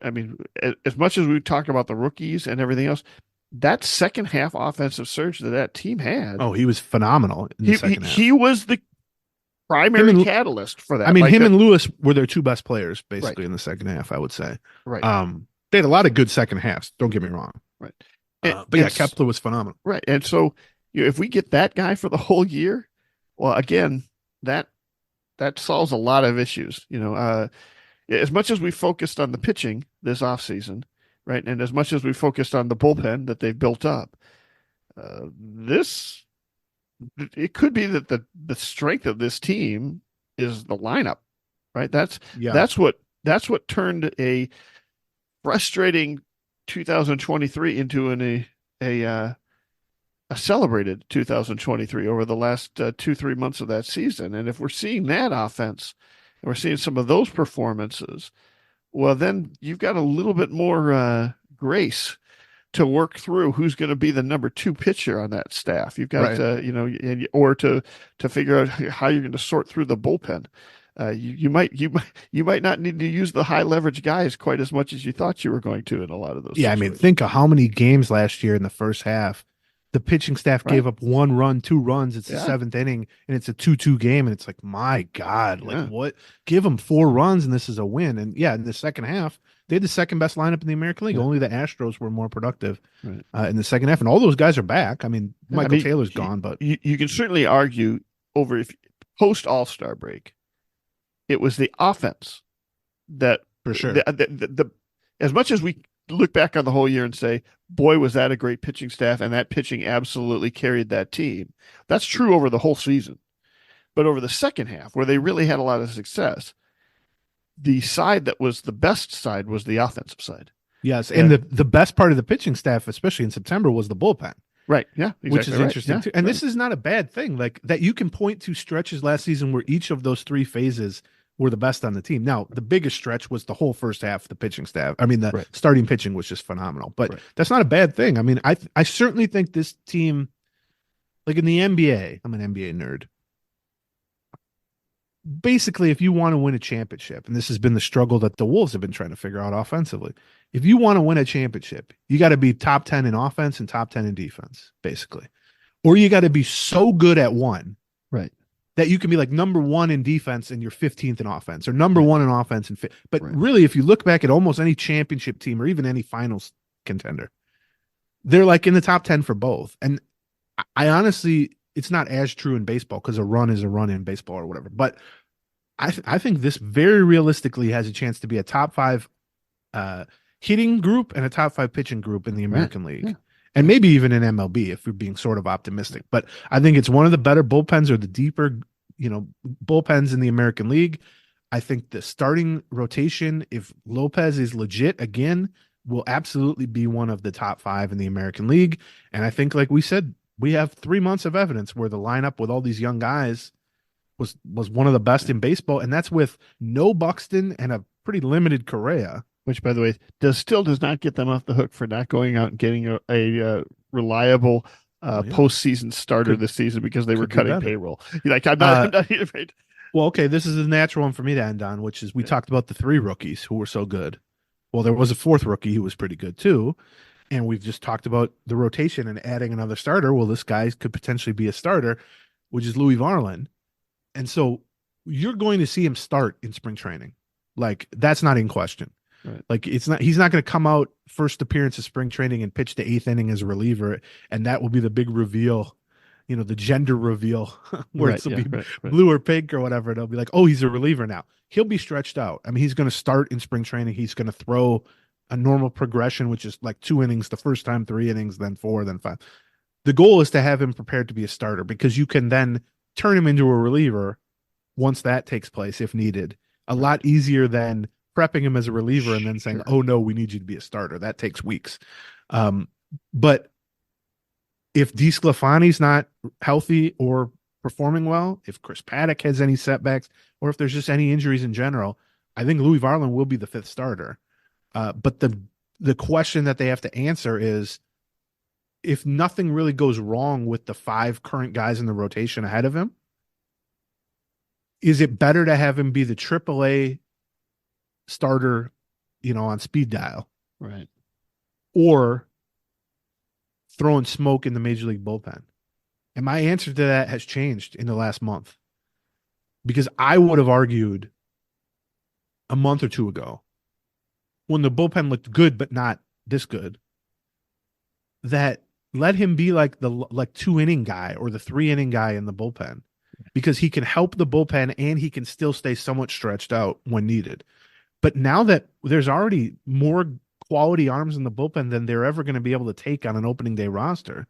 I mean, as much as we talk about the rookies and everything else, that second half offensive surge that team had. Oh, he was phenomenal in the second half. He was the primary catalyst for that. I mean, and Lewis were their two best players basically in the second half, I would say. Right. They had a lot of good second halves. Don't get me wrong. Right. But yeah, Kepler was phenomenal. Right. And so, if we get that guy for the whole year, well, again, that solves a lot of issues. As much as we focused on the pitching this offseason, right, and as much as we focused on the bullpen that they've built up, it could be that the strength of this team is the lineup, right? That's what turned a frustrating 2023 into a celebrated 2023 over the last 2-3 months of that season. And if we're seeing that offense and we're seeing some of those performances, well, then you've got a little bit more grace to work through who's going to be the number 2 pitcher on that staff. You've got or to figure out how you're going to sort through the bullpen. You might not need to use the high leverage guys quite as much as you thought you were going to in a lot of those. Yeah, situations. I mean, think of how many games last year in the first half the pitching staff gave up 1 run, 2 runs. It's the 7th inning, and it's a 2-2 game, and it's like, my God, like what? Give them 4 runs, and this is a win. And in the second half, they had the second best lineup in the American League. Only the Astros were more productive in the second half, and all those guys are back. I mean, Michael Taylor's gone, but you can certainly argue over if post All-Star break, it was the offense that for sure. The as much as we look back on the whole year and say, boy, was that a great pitching staff, and that pitching absolutely carried that team. That's true over the whole season. But over the second half, where they really had a lot of success, the side that was the best side was the offensive side. Yes, and the best part of the pitching staff, especially in September, was the bullpen. Right, yeah, exactly, which is interesting too. And this is not a bad thing, like that you can point to stretches last season where each of those 3 phases were the best on the team. Now, the biggest stretch was the whole first half, the pitching staff. I mean, the starting pitching was just phenomenal, but that's not a bad thing. I mean, I certainly think this team, like in the NBA, I'm an NBA nerd. Basically, if you want to win a championship, and this has been the struggle that the Wolves have been trying to figure out offensively, if you want to win a championship, you got to be top 10 in offense and top 10 in defense, basically. Or you got to be so good at one. Right. That you can be like number 1 in defense and you're 15th in offense, or number 1 in offense and but really, if you look back at almost any championship team or even any finals contender, they're like in the top 10 for both. And I honestly, it's not as true in baseball because a run is a run in baseball or whatever. But I think this very realistically has a chance to be a top 5 hitting group and a top 5 pitching group in the American League. Yeah. And maybe even in MLB if we're being sort of optimistic. But I think it's one of the better bullpens or the deeper, bullpens in the American League. I think the starting rotation, if Lopez is legit again, will absolutely be one of the top 5 in the American League. And I think, like we said, we have 3 months of evidence where the lineup with all these young guys was one of the best in baseball. And that's with no Buxton and a pretty limited Correa. Which, by the way, does not get them off the hook for not going out and getting a reliable postseason starter this season because they were cutting payroll. I'm not afraid. Well, okay, this is a natural one for me to end on, which is we talked about the 3 rookies who were so good. Well, there was a 4th rookie who was pretty good too, and we've just talked about the rotation and adding another starter. Well, this guy could potentially be a starter, which is Louis Varland, and so you're going to see him start in spring training. Like that's not in question. Right. Like he's not going to come out first appearance of spring training and pitch the 8th inning as a reliever, and that will be the big reveal, the gender reveal where Right, it'll yeah, be right. blue or pink or whatever. It'll be like, oh, he's a reliever now. He'll be stretched out. I mean, he's going to start in spring training. He's going to throw a normal progression, which is like 2 innings the first time, 3 innings, then 4, then 5. The goal is to have him prepared to be a starter because you can then turn him into a reliever once that takes place if needed. A lot easier than prepping him as a reliever and then saying, oh no, we need you to be a starter. That takes weeks. But if DeSclafani's not healthy or performing well, if Chris Paddock has any setbacks, or if there's just any injuries in general, I think Louis Varland will be the 5th starter. But the question that they have to answer is, if nothing really goes wrong with the 5 current guys in the rotation ahead of him, is it better to have him be the AAA starter, on speed dial? Right. Or throwing smoke in the major league bullpen? And my answer to that has changed in the last month, because I would have argued a month or 2 ago, when the bullpen looked good but not this good, that let him be like the 2-inning guy or the 3-inning guy in the bullpen, because he can help the bullpen and he can still stay somewhat stretched out when needed. But now that there's already more quality arms in the bullpen than they're ever going to be able to take on an opening day roster,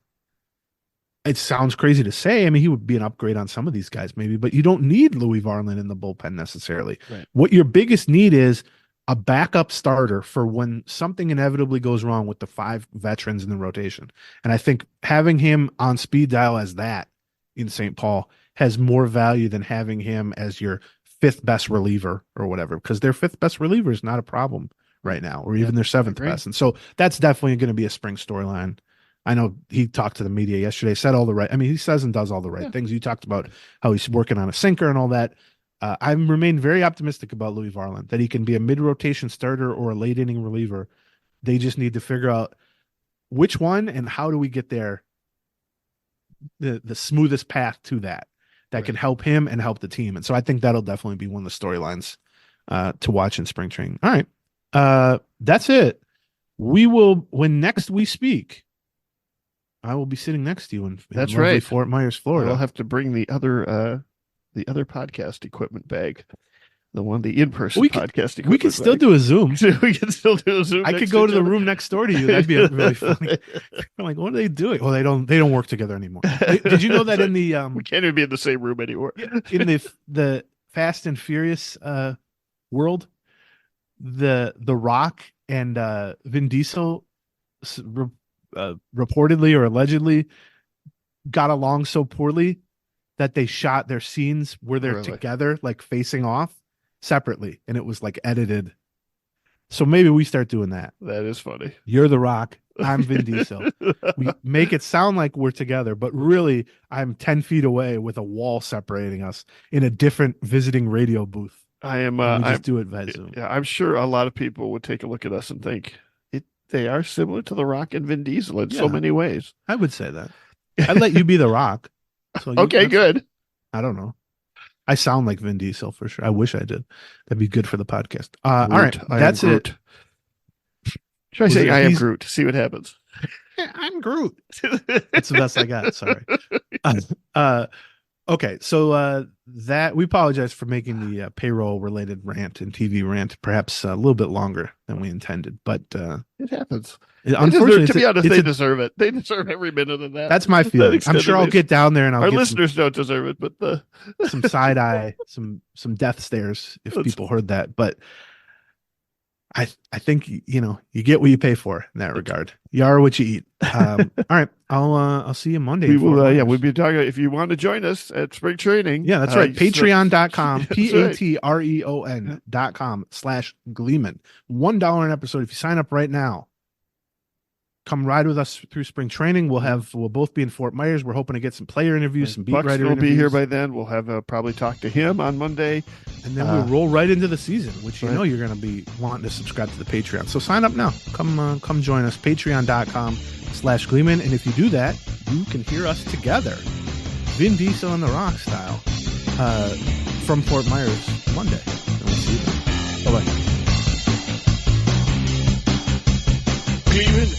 it sounds crazy to say. I mean, he would be an upgrade on some of these guys maybe, but you don't need Louis Varland in the bullpen necessarily. Right. What your biggest need is a backup starter for when something inevitably goes wrong with the 5 veterans in the rotation. And I think having him on speed dial as that in St. Paul has more value than having him as your 5th best reliever or whatever, because their 5th best reliever is not a problem right now, or even their 7th best. And so that's definitely going to be a spring storyline. I know he talked to the media yesterday, said all the right, he says and does all the right things. You talked about how he's working on a sinker and all that. I remain very optimistic about Louis Varland, that he can be a mid-rotation starter or a late-inning reliever. They just need to figure out which one and how do we get there, the smoothest path to that can help him and help the team. And so I think that'll definitely be one of the storylines to watch in spring training. All right. That's it. We will, when next we speak, I will be sitting next to you in That's lovely right. Fort Myers, Florida. I'll have to bring the other podcast equipment bag, the in-person podcast equipment. We could still do a Zoom. We can still do a Zoom. I could go to the room next door to you. That'd be really funny. I'm like, what are they doing? Well, they don't work together anymore. Did you know that in the we can't even be in the same room anymore. In the Fast and Furious world, the Rock and Vin Diesel reportedly or allegedly got along so poorly that they shot their scenes where they're together, like facing off separately, and it was like edited. So maybe we start doing that. That is funny. You're the Rock. I'm Vin Diesel. We make it sound like we're together, but really I'm 10 feet away with a wall separating us in a different visiting radio booth. I am. Do it via Zoom. Yeah, I'm sure a lot of people would take a look at us and think they are similar to the Rock and Vin Diesel in so many ways. I would say that. I'd let you be the Rock. So okay, good. I don't know. I sound like Vin Diesel for sure. I wish I did. That'd be good for the podcast. All right, that's it. Should I say I am Groot? See what happens. I'm Groot. That's the best I got. Sorry. Okay, so that we apologize for making the payroll related rant and TV rant perhaps a little bit longer than we intended, but it happens. Unfortunately, to be honest, they deserve it. They deserve every minute of that. That's my feeling. I'm sure I'll get down there and our listeners don't deserve it, but some side eye, some death stares if people heard that. But I think you get what you pay for in that regard. You are what you eat. All right, I'll see you Monday. We will. We'll be talking. If you want to join us at spring training, that's right. Patreon.com, patreon.com/Gleeman. $1 an episode if you sign up right now. Come ride with us through spring training. We'll both be in Fort Myers. We're hoping to get some player interviews, some beat Bucks writer will interviews. be here by then. We'll have probably talk to him on Monday, and then we'll roll right into the season, which you know you're going to be wanting to subscribe to the Patreon. So sign up now. Come join us. Patreon.com/Gleeman, and if you do that, you can hear us together, Vin Diesel and the Rock style, from Fort Myers Monday. And we'll see you then. Bye bye. Gleeman